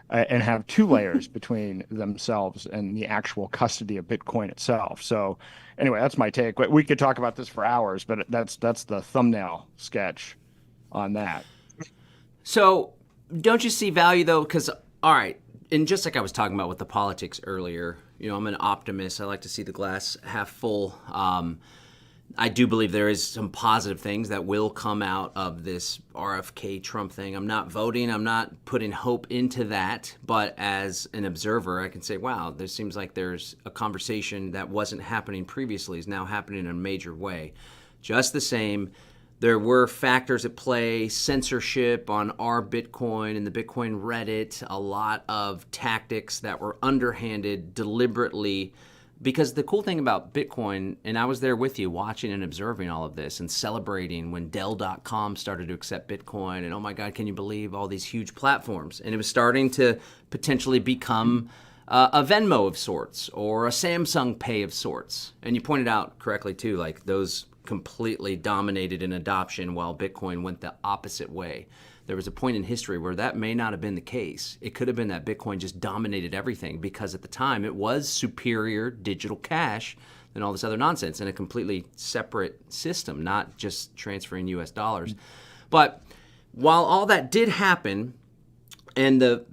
and have 2 layers between themselves and the actual custody of Bitcoin itself. So anyway, that's my take. We could talk about this for hours, but that's the thumbnail sketch on that. So don't you see value though? Because, all right, and just like I was talking about with the politics earlier, I'm an optimist. I like to see the glass half full. I do believe there is some positive things that will come out of this RFK Trump thing. I'm not voting. I'm not putting hope into that. But as an observer, I can say, wow, there seems like there's a conversation that wasn't happening previously is now happening in a major way. Just the same, there were factors at play, censorship on our Bitcoin and the Bitcoin Reddit, a lot of tactics that were underhanded deliberately. Because the cool thing about Bitcoin, and I was there with you watching and observing all of this and celebrating when Dell.com started to accept Bitcoin, and oh my God, can you believe all these huge platforms? And it was starting to potentially become a Venmo of sorts or a Samsung Pay of sorts. And you pointed out correctly too, like those completely dominated in adoption while Bitcoin went the opposite way. There was a point in history where that may not have been the case. It could have been that Bitcoin just dominated everything because at the time it was superior digital cash than all this other nonsense in a completely separate system, not just transferring US dollars. But while all that did happen, and the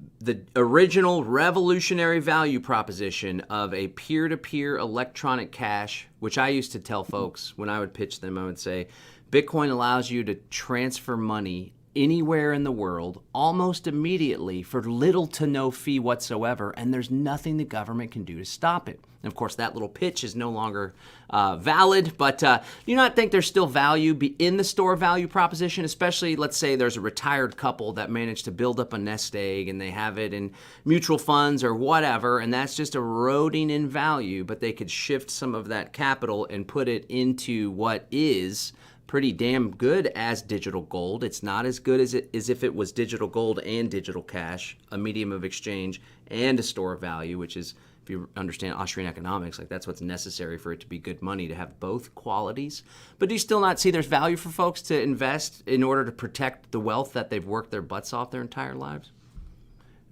original revolutionary value proposition of a peer-to-peer electronic cash, which I used to tell folks when I would pitch them, I would say, Bitcoin allows you to transfer money anywhere in the world almost immediately for little to no fee whatsoever, and there's nothing the government can do to stop it. And of course, that little pitch is no longer valid, but do you not think there's still value in the store value proposition, especially, let's say there's a retired couple that managed to build up a nest egg and they have it in mutual funds or whatever, and that's just eroding in value, but they could shift some of that capital and put it into what is pretty damn good as digital gold. It's not as good as if it was digital gold and digital cash, a medium of exchange and a store of value, which is, if you understand Austrian economics, like that's what's necessary for it to be good money, to have both qualities. But do you still not see there's value for folks to invest in order to protect the wealth that they've worked their butts off their entire lives?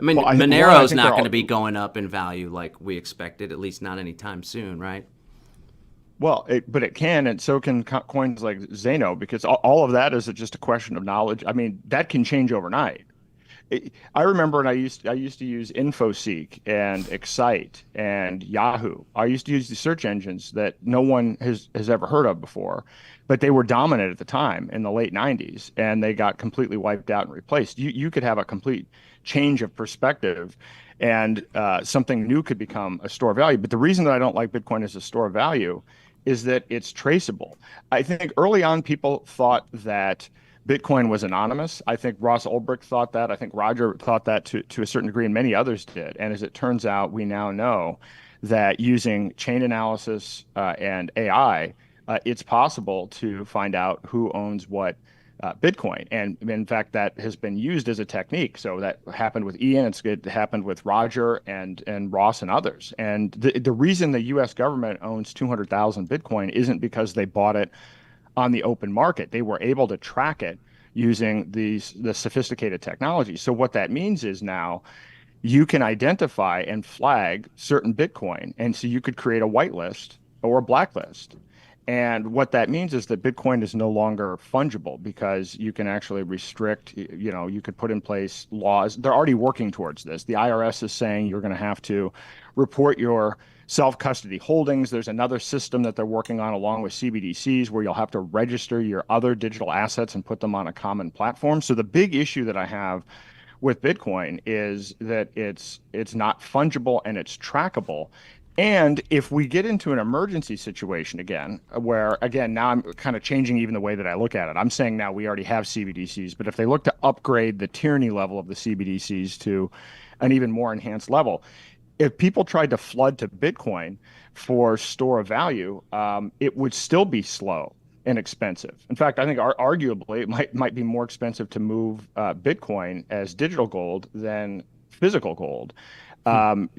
I mean, Monero's not going to be going up in value like we expected, at least not anytime soon, right? Well, but it can, and so can coins like Zeno, because all of that is just a question of knowledge. I mean, that can change overnight. I remember, and I used to use InfoSeek and Excite and Yahoo. I used to use the search engines that no one has ever heard of before, but they were dominant at the time in the late 90s, and they got completely wiped out and replaced. You could have a complete change of perspective, and something new could become a store of value. But the reason that I don't like Bitcoin as a store of value is that it's traceable. I think early on people thought that Bitcoin was anonymous. I think Ross Ulbricht thought that. I think Roger thought that to a certain degree, and many others did. And as it turns out, we now know that using chain analysis and AI, it's possible to find out who owns what Bitcoin. And in fact, that has been used as a technique. So that happened with Ian. It happened with Roger and Ross and others. And the reason the U.S. government owns 200,000 Bitcoin isn't because they bought it on the open market. They were able to track it using the sophisticated technology. So what that means is now you can identify and flag certain Bitcoin. And so you could create a whitelist or a blacklist. And what that means is that Bitcoin is no longer fungible because you can actually restrict, you could put in place laws. They're already working towards this. The IRS is saying you're going to have to report your self-custody holdings. There's another system that they're working on along with CBDCs where you'll have to register your other digital assets and put them on a common platform. So the big issue that I have with Bitcoin is that it's not fungible and it's trackable. And if we get into an emergency situation again, where again, now I'm kind of changing even the way that I look at it. I'm saying now we already have CBDCs, but if they look to upgrade the tyranny level of the CBDCs to an even more enhanced level, if people tried to flood to Bitcoin for store of value, it would still be slow and expensive. In fact, I think arguably it might be more expensive to move Bitcoin as digital gold than physical gold,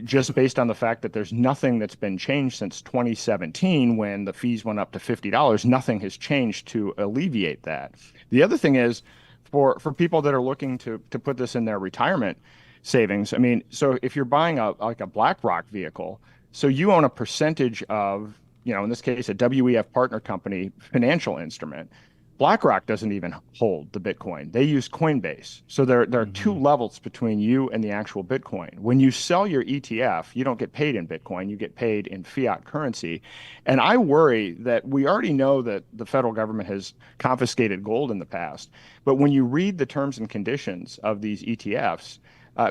just based on the fact that there's nothing that's been changed since 2017 when the fees went up to $50. Nothing has changed to alleviate that. The other thing is for people that are looking to put this in their retirement savings. I mean, so if you're buying like a BlackRock vehicle, so you own a percentage of, in this case, a WEF partner company financial instrument. BlackRock doesn't even hold the Bitcoin. They use Coinbase. So there are two levels between you and the actual Bitcoin. When you sell your ETF, you don't get paid in Bitcoin, you get paid in fiat currency. And I worry that we already know that the federal government has confiscated gold in the past. But when you read the terms and conditions of these ETFs,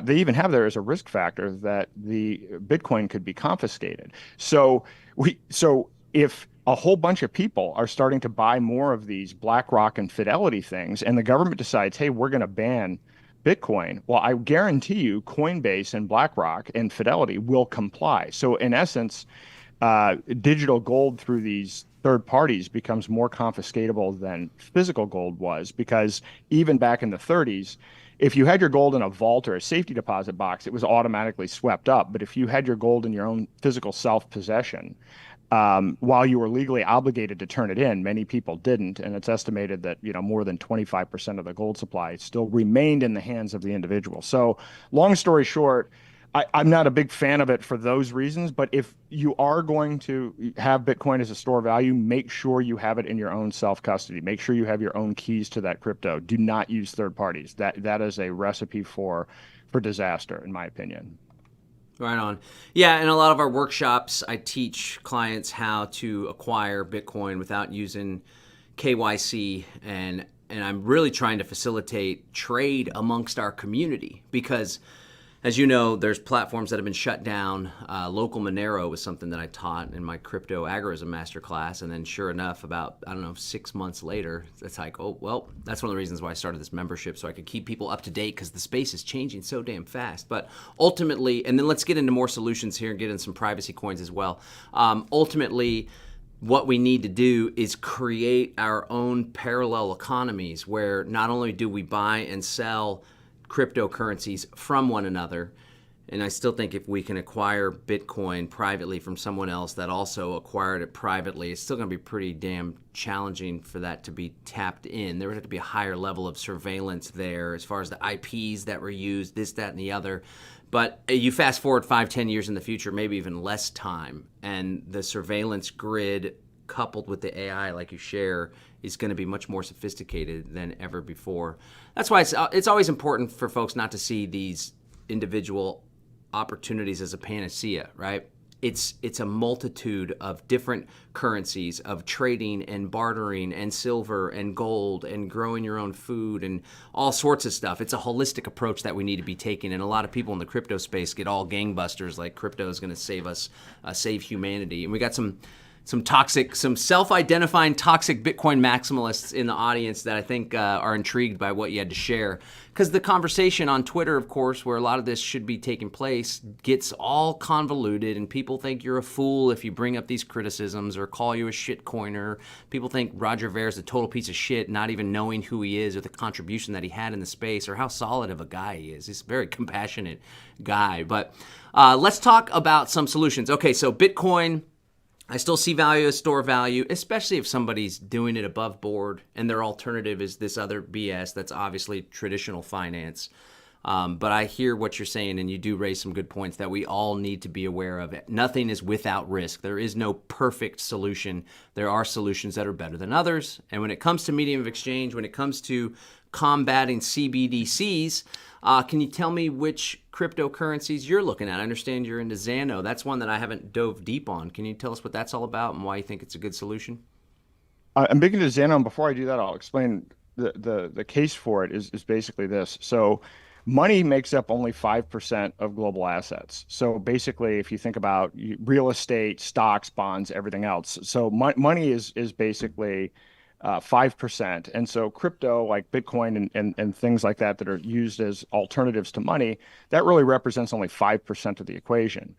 they even have there as a risk factor that the Bitcoin could be confiscated. So if a whole bunch of people are starting to buy more of these BlackRock and Fidelity things, and the government decides, hey, we're going to ban Bitcoin, well, I guarantee you Coinbase and BlackRock and Fidelity will comply. So in essence, digital gold through these third parties becomes more confiscatable than physical gold was, because even back in the 30s, if you had your gold in a vault or a safety deposit box, it was automatically swept up. But if you had your gold in your own physical self-possession, while you were legally obligated to turn it in, many people didn't. And it's estimated that, more than 25% of the gold supply still remained in the hands of the individual. So long story short, I'm not a big fan of it for those reasons, but if you are going to have Bitcoin as a store of value, make sure you have it in your own self-custody. Make sure you have your own keys to that crypto. Do not use third parties. That is a recipe for disaster, in my opinion. Right on. Yeah, in a lot of our workshops, I teach clients how to acquire Bitcoin without using KYC, and I'm really trying to facilitate trade amongst our community because, as you know, there's platforms that have been shut down. Local Monero was something that I taught in my crypto agorism masterclass. And then sure enough, about, 6 months later, it's like, oh, well, that's one of the reasons why I started this membership, so I could keep people up to date because the space is changing so damn fast. But ultimately, and then let's get into more solutions here and get in some privacy coins as well. Ultimately, what we need to do is create our own parallel economies where not only do we buy and sell cryptocurrencies from one another. And I still think if we can acquire Bitcoin privately from someone else that also acquired it privately, it's still going to be pretty damn challenging for that to be tapped in. There would have to be a higher level of surveillance there as far as the IPs that were used, this, that, and the other. But you fast forward 5-10 years in the future, maybe even less time, and the surveillance grid coupled with the AI, like you share, is going to be much more sophisticated than ever before. That's why it's always important for folks not to see these individual opportunities as a panacea, right? It's a multitude of different currencies of trading and bartering and silver and gold and growing your own food and all sorts of stuff. It's a holistic approach that we need to be taking, and a lot of people in the crypto space get all gangbusters like crypto is going to save us, save humanity. And we got some self-identifying toxic Bitcoin maximalists in the audience that I think are intrigued by what you had to share. Because the conversation on Twitter, of course, where a lot of this should be taking place, gets all convoluted, and people think you're a fool if you bring up these criticisms or call you a shitcoiner. People think Roger Ver is a total piece of shit, not even knowing who he is or the contribution that he had in the space or how solid of a guy he is. He's a very compassionate guy. But let's talk about some solutions. Okay, so Bitcoin, I still see value as store value, especially if somebody's doing it above board and their alternative is this other BS that's obviously traditional finance. But I hear what you're saying, and you do raise some good points that we all need to be aware of. Nothing is without risk. There is no perfect solution. There are solutions that are better than others. And when it comes to medium of exchange, when it comes to combating CBDCs, can you tell me which cryptocurrencies you're looking at? I understand you're into Xano. That's one that I haven't dove deep on. Can you tell us what that's all about and why you think it's a good solution? I'm big into Xano, and before I do that, I'll explain the case for it is basically this. So money makes up only 5% of global assets. So basically, if you think about real estate, stocks, bonds, everything else. So money is basically 5%. And so crypto like Bitcoin and things like that are used as alternatives to money, that really represents only 5% of the equation.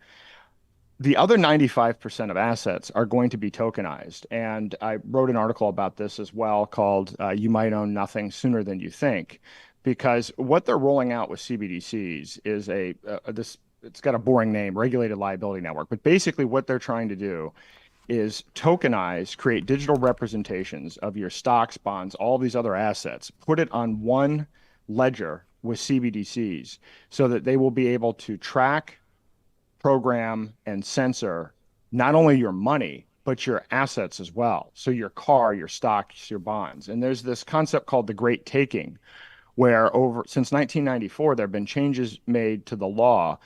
The other 95% of assets are going to be tokenized. And I wrote an article about this as well called You Might Own Nothing Sooner Than You Think, because what they're rolling out with CBDCs is it's got a boring name, regulated liability network. But basically what they're trying to do is tokenize, create digital representations of your stocks, bonds, all these other assets, put it on one ledger with CBDCs so that they will be able to track, program, and censor not only your money, but your assets as well. So your car, your stocks, your bonds. And there's this concept called the Great Taking, where since 1994, there have been changes made to the law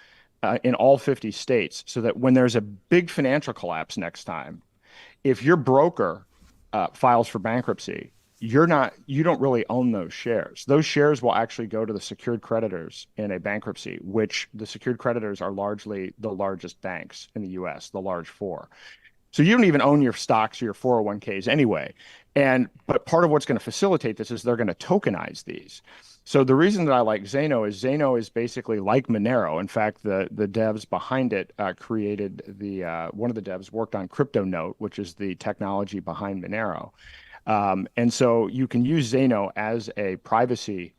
in all 50 states so that when there's a big financial collapse next time, if your broker files for bankruptcy, you don't really own those shares. Those shares will actually go to the secured creditors in a bankruptcy, which the secured creditors are largely the largest banks in the US, the large four. So you don't even own your stocks or your 401ks anyway. But part of what's going to facilitate this is they're going to tokenize these. So the reason that I like Xano is basically like Monero. In fact, the devs behind it created one of the devs worked on CryptoNote, which is the technology behind Monero. And so you can use Xano as a privacy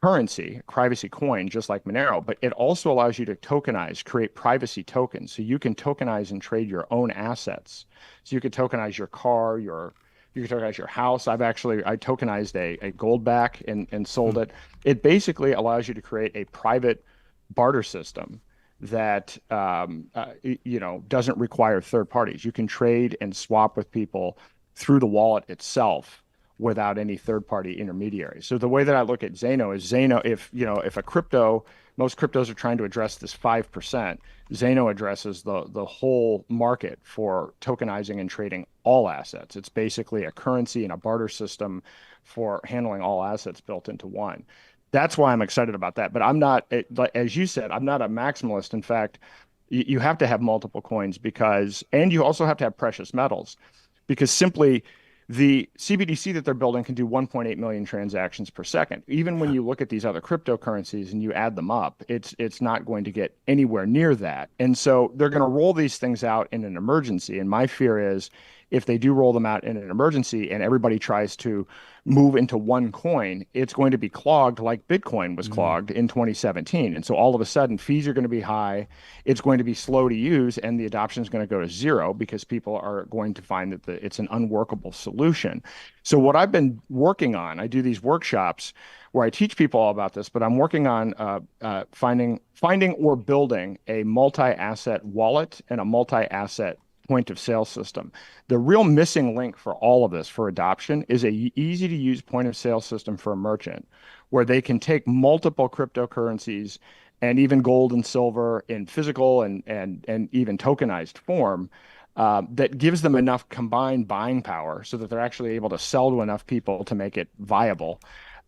currency, privacy coin, just like Monero, but it also allows you to tokenize, create privacy tokens. So you can tokenize and trade your own assets. So you could tokenize your car, you can tokenize your house. I tokenized a gold back and sold it. It basically allows you to create a private barter system that doesn't require third parties. You can trade and swap with people through the wallet itself without any third-party intermediary. So the way that I look at Xano is if most cryptos are trying to address this 5%, Xano addresses the whole market for tokenizing and trading all assets. It's basically a currency and a barter system for handling all assets built into one. That's why I'm excited about that. But I'm not, as you said, I'm not a maximalist. In fact, you have to have multiple coins and you also have to have precious metals because simply the CBDC that they're building can do 1.8 million transactions per second. Even when you look at these other cryptocurrencies and you add them up, it's not going to get anywhere near that. And so they're going to roll these things out in an emergency. And my fear is if they do roll them out in an emergency and everybody tries to move into one coin, it's going to be clogged like Bitcoin was clogged in 2017. And so all of a sudden, fees are going to be high. It's going to be slow to use, and the adoption is going to go to zero because people are going to find that it's an unworkable solution. So what I've been working on, I do these workshops where I teach people all about this, but I'm working on finding or building a multi-asset wallet and a multi-asset point of sale system. The real missing link for all of this for adoption is a easy to use point of sale system for a merchant where they can take multiple cryptocurrencies and even gold and silver in physical and even tokenized form that gives them enough combined buying power so that they're actually able to sell to enough people to make it viable.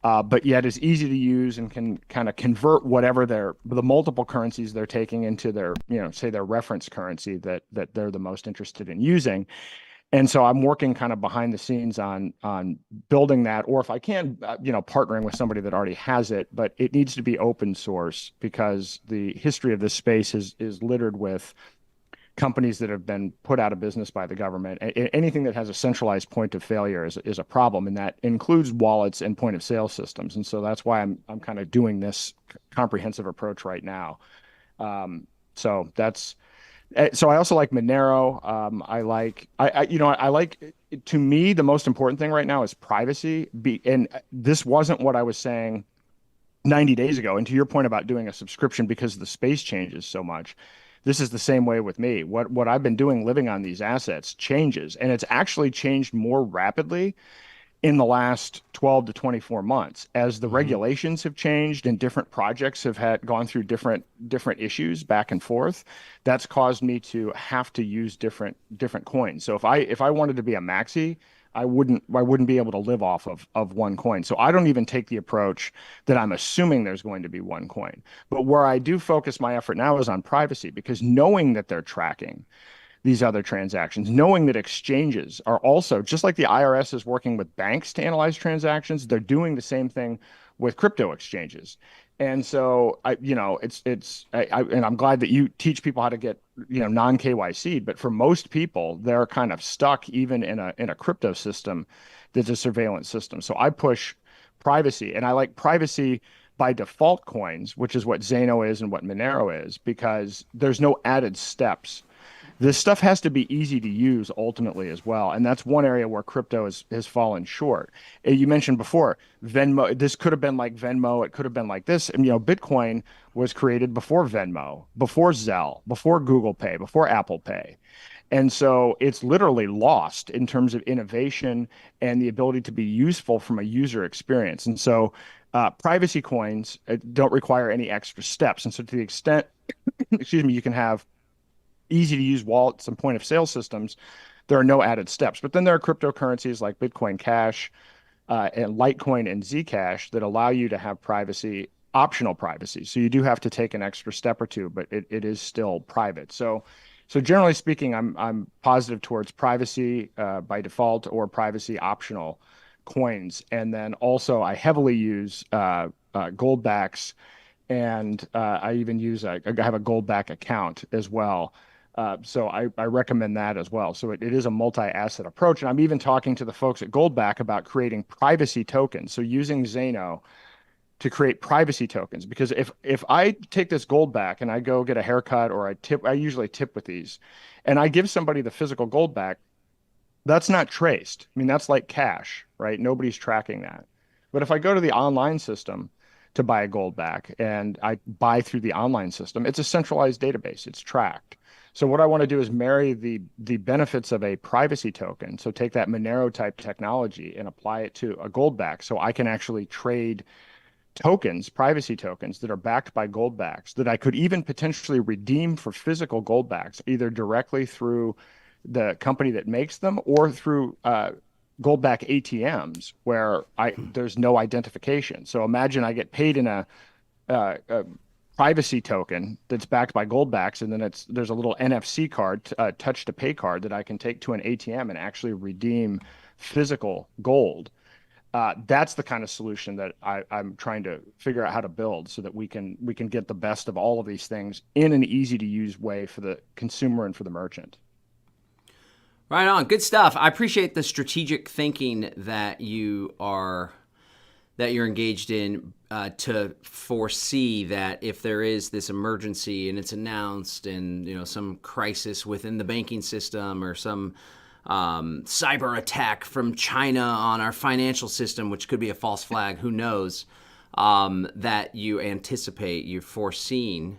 But yet is easy to use and can kind of convert whatever the multiple currencies they're taking into their, say their reference currency that they're the most interested in using. And so I'm working kind of behind the scenes on building that, or if I can, partnering with somebody that already has it, but it needs to be open source because the history of this space is littered with companies that have been put out of business by the government. Anything that has a centralized point of failure is a problem, and that includes wallets and point of sale systems. And so that's why I'm kind of doing this comprehensive approach right now. So that's so I also like Monero. I like to me the most important thing right now is privacy. And this wasn't what I was saying 90 days ago. And to your point about doing a subscription because the space changes so much, this is the same way with me. What I've been doing living on these assets changes, and it's actually changed more rapidly in the last 12 to 24 months as the regulations have changed and different projects have gone through different issues back and forth. That's caused me to have to use different coins. So if I wanted to be a maxi, I wouldn't be able to live off of one coin. So I don't even take the approach that I'm assuming there's going to be one coin. But where I do focus my effort now is on privacy, because knowing that they're tracking these other transactions, knowing that exchanges are also, just like the IRS is working with banks to analyze transactions, they're doing the same thing with crypto exchanges. And so and I'm glad that you teach people how to get, non KYC, but for most people, they're kind of stuck even in a crypto system that's a surveillance system. So I push privacy, and I like privacy by default coins, which is what Zano is and what Monero is, because there's no added steps. This stuff has to be easy to use ultimately as well. And that's one area where crypto has fallen short. You mentioned before, Venmo, this could have been like Venmo. It could have been like this. And, Bitcoin was created before Venmo, before Zelle, before Google Pay, before Apple Pay. And so it's literally lost in terms of innovation and the ability to be useful from a user experience. And so privacy coins don't require any extra steps. And so to the extent, excuse me, you can have easy to use wallets and point of sale systems, there are no added steps. But then there are cryptocurrencies like Bitcoin Cash and Litecoin and Zcash that allow you to have privacy, optional privacy. So you do have to take an extra step or two, but it is still private. So generally speaking, I'm positive towards privacy by default or privacy optional coins. And then also I heavily use gold backs, and I even I have a gold back account as well. So I recommend that as well. So it is a multi-asset approach. And I'm even talking to the folks at Goldback about creating privacy tokens. So using Zano to create privacy tokens, because if I take this Goldback and I go get a haircut, or I usually tip with these, and I give somebody the physical Goldback, that's not traced. I mean, that's like cash, right? Nobody's tracking that. But if I go to the online system to buy a Goldback and I buy through the online system, it's a centralized database. It's tracked. So what I want to do is marry the benefits of a privacy token. So take that Monero type technology and apply it to a Goldback. So I can actually trade tokens, privacy tokens that are backed by Goldbacks that I could even potentially redeem for physical Goldbacks, either directly through the company that makes them or through Goldback ATMs where there's no identification. So imagine I get paid in a privacy token that's backed by Goldbacks, and then there's a little NFC card, touch to pay card that I can take to an ATM and actually redeem physical gold. That's the kind of solution that I'm trying to figure out how to build so that we can get the best of all of these things in an easy to use way for the consumer and for the merchant. Right on. Good stuff. I appreciate the strategic thinking that you're engaged in to foresee that if there is this emergency and it's announced, and some crisis within the banking system or some cyber attack from China on our financial system, which could be a false flag, who knows, that you've foreseen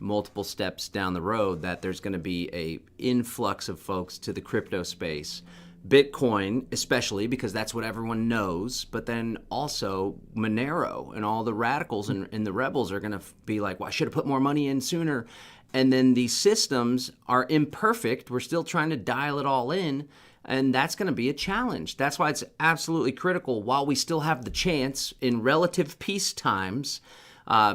multiple steps down the road that there's going to be a influx of folks to the crypto space. Bitcoin, especially because that's what everyone knows, but then also Monero and all the radicals and the rebels are going to be like, well, I should have put more money in sooner. And then these systems are imperfect. We're still trying to dial it all in. And that's going to be a challenge. That's why it's absolutely critical while we still have the chance in relative peace times,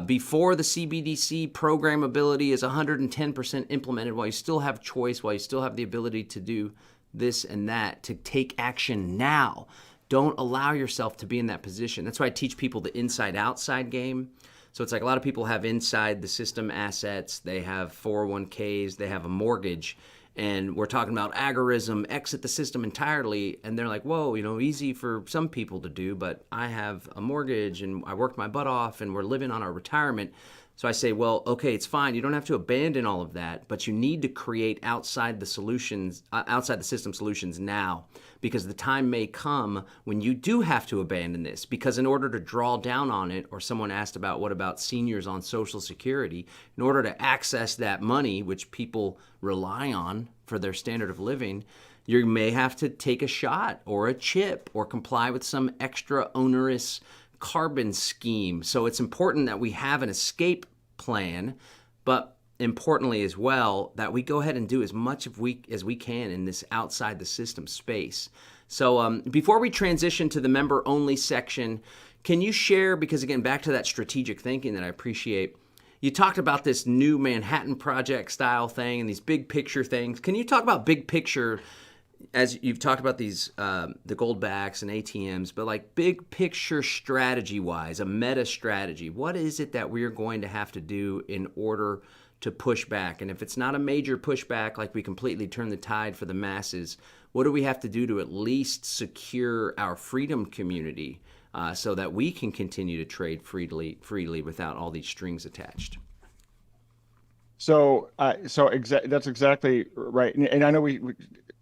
before the CBDC programmability is 110% implemented, while you still have choice, while you still have the ability to do this and that, to take action now. Don't allow yourself to be in that position. That's why I teach people the inside-outside game. So it's like a lot of people have inside the system assets, they have 401ks, they have a mortgage, and we're talking about agorism, exit the system entirely, and they're like, whoa, easy for some people to do, but I have a mortgage and I worked my butt off and we're living on our retirement. So I say, well, okay, it's fine. You don't have to abandon all of that, but you need to create outside the system solutions now, because the time may come when you do have to abandon this, because in order to draw down on it, or someone asked about what about seniors on Social Security, in order to access that money, which people rely on for their standard of living, you may have to take a shot or a chip or comply with some extra onerous carbon scheme. So it's important that we have an escape plan, but importantly as well, that we go ahead and do as much as we can in this outside the system space. So before we transition to the member only section, can you share, because again, back to that strategic thinking that I appreciate, you talked about this new Manhattan Project style thing and these big picture things. Can you talk about big picture, as you've talked about these, the gold backs and ATMs, but like big picture strategy wise, a meta strategy, what is it that we're going to have to do in order to push back? And if it's not a major pushback, like we completely turn the tide for the masses, what do we have to do to at least secure our freedom community, so that we can continue to trade freely without all these strings attached? That's exactly right. And I know we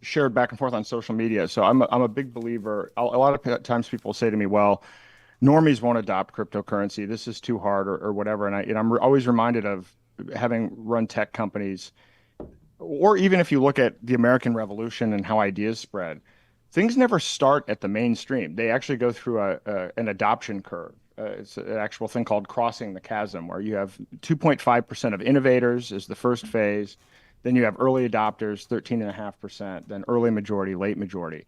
shared back and forth on social media. So I'm a big believer. A lot of times people say to me, well, normies won't adopt cryptocurrency. This is too hard, or whatever. And I'm always reminded of having run tech companies, or even if you look at the American Revolution and how ideas spread, things never start at the mainstream. They actually go through an adoption curve. It's an actual thing called crossing the chasm, where you have 2.5% of innovators is the first phase. Then you have early adopters, 13.5%, then early majority, late majority.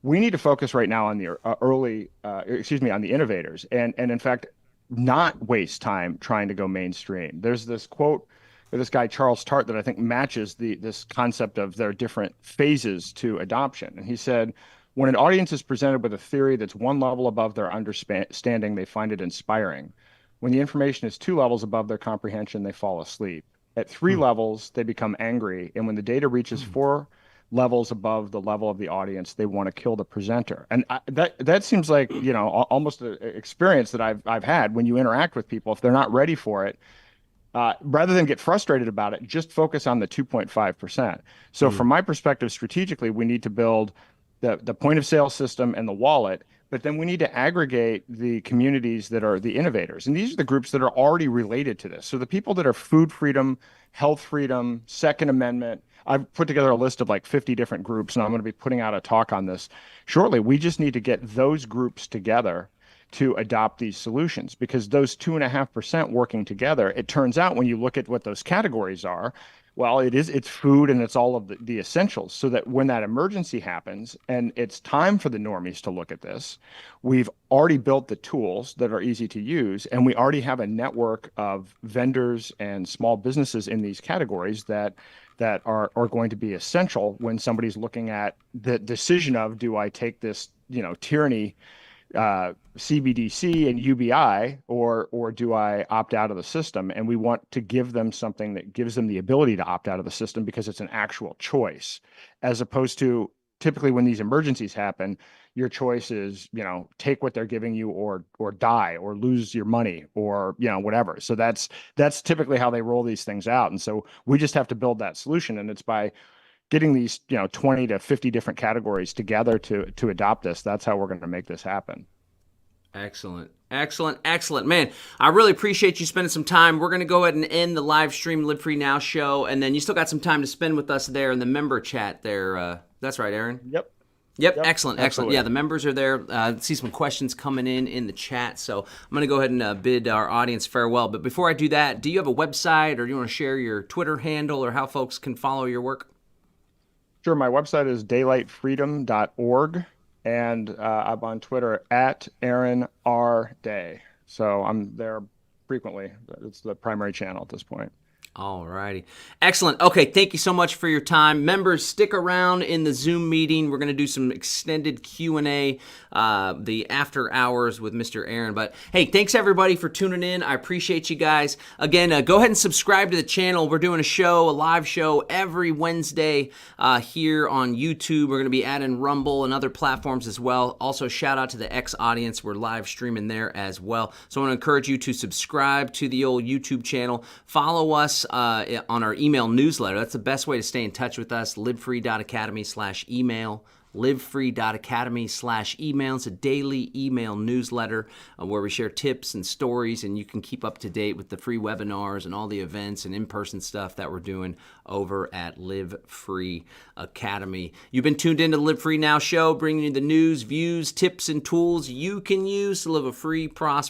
We need to focus right now on the on the innovators, and in fact, not waste time trying to go mainstream. There's this quote by this guy, Charles Tart, that I think matches this concept of their different phases to adoption. And he said, when an audience is presented with a theory that's one level above their understanding, they find it inspiring. When the information is two levels above their comprehension, they fall asleep. At three levels, they become angry. And when the data reaches four levels above the level of the audience, they want to kill the presenter. And that seems like, almost an experience that I've had when you interact with people. If they're not ready for it, rather than get frustrated about it, just focus on the 2.5%. So from my perspective, strategically, we need to build the point of sale system and the wallet, but then we need to aggregate the communities that are the innovators. And these are the groups that are already related to this. So the people that are food freedom, health freedom, Second Amendment. I've put together a list of like 50 different groups, and I'm going to be putting out a talk on this shortly. We just need to get those groups together to adopt these solutions, because those 2.5% working together, it turns out when you look at what those categories are, well, it's food and it's all of the essentials, so that when that emergency happens and it's time for the normies to look at this, we've already built the tools that are easy to use, and we already have a network of vendors and small businesses in these categories that are going to be essential when somebody's looking at the decision of, do I take this, tyranny, CBDC and UBI, or do I opt out of the system? And we want to give them something that gives them the ability to opt out of the system, because it's an actual choice, as opposed to typically when these emergencies happen, your choice is, take what they're giving you, or die, or lose your money, or, whatever. So that's typically how they roll these things out. And so we just have to build that solution. And it's by getting these 20 to 50 different categories together to adopt this. That's how we're going to make this happen. Excellent. Excellent. Excellent. Man, I really appreciate you spending some time. We're going to go ahead and end the live stream Live Free Now show, and then you still got some time to spend with us there in the member chat there. That's right, Aaron? Yep. Yep. Yep. Excellent. Absolutely. Excellent. Yeah, the members are there. I see some questions coming in the chat, so I'm going to go ahead and bid our audience farewell. But before I do that, do you have a website, or do you want to share your Twitter handle, or how folks can follow your work? Sure. My website is daylightfreedom.org, and I'm on Twitter at Aaron R. Day. So I'm there frequently. It's the primary channel at this point. All righty. Excellent. Okay, thank you so much for your time. Members, stick around in the Zoom meeting. We're going to do some extended Q&A, the after hours with Mr. Aaron. But hey, thanks everybody for tuning in. I appreciate you guys. Again, go ahead and subscribe to the channel. We're doing a live show every Wednesday here on YouTube. We're going to be adding Rumble and other platforms as well. Also, shout out to the X audience. We're live streaming there as well. So I want to encourage you to subscribe to the old YouTube channel. Follow us on our email newsletter. That's the best way to stay in touch with us. livefree.academy/email. livefree.academy/email. It's a daily email newsletter where we share tips and stories, and you can keep up to date with the free webinars and all the events and in-person stuff that we're doing over at Live Free Academy. You've been tuned into the Live Free Now show, bringing you the news, views, tips, and tools you can use to live a free, prosperous,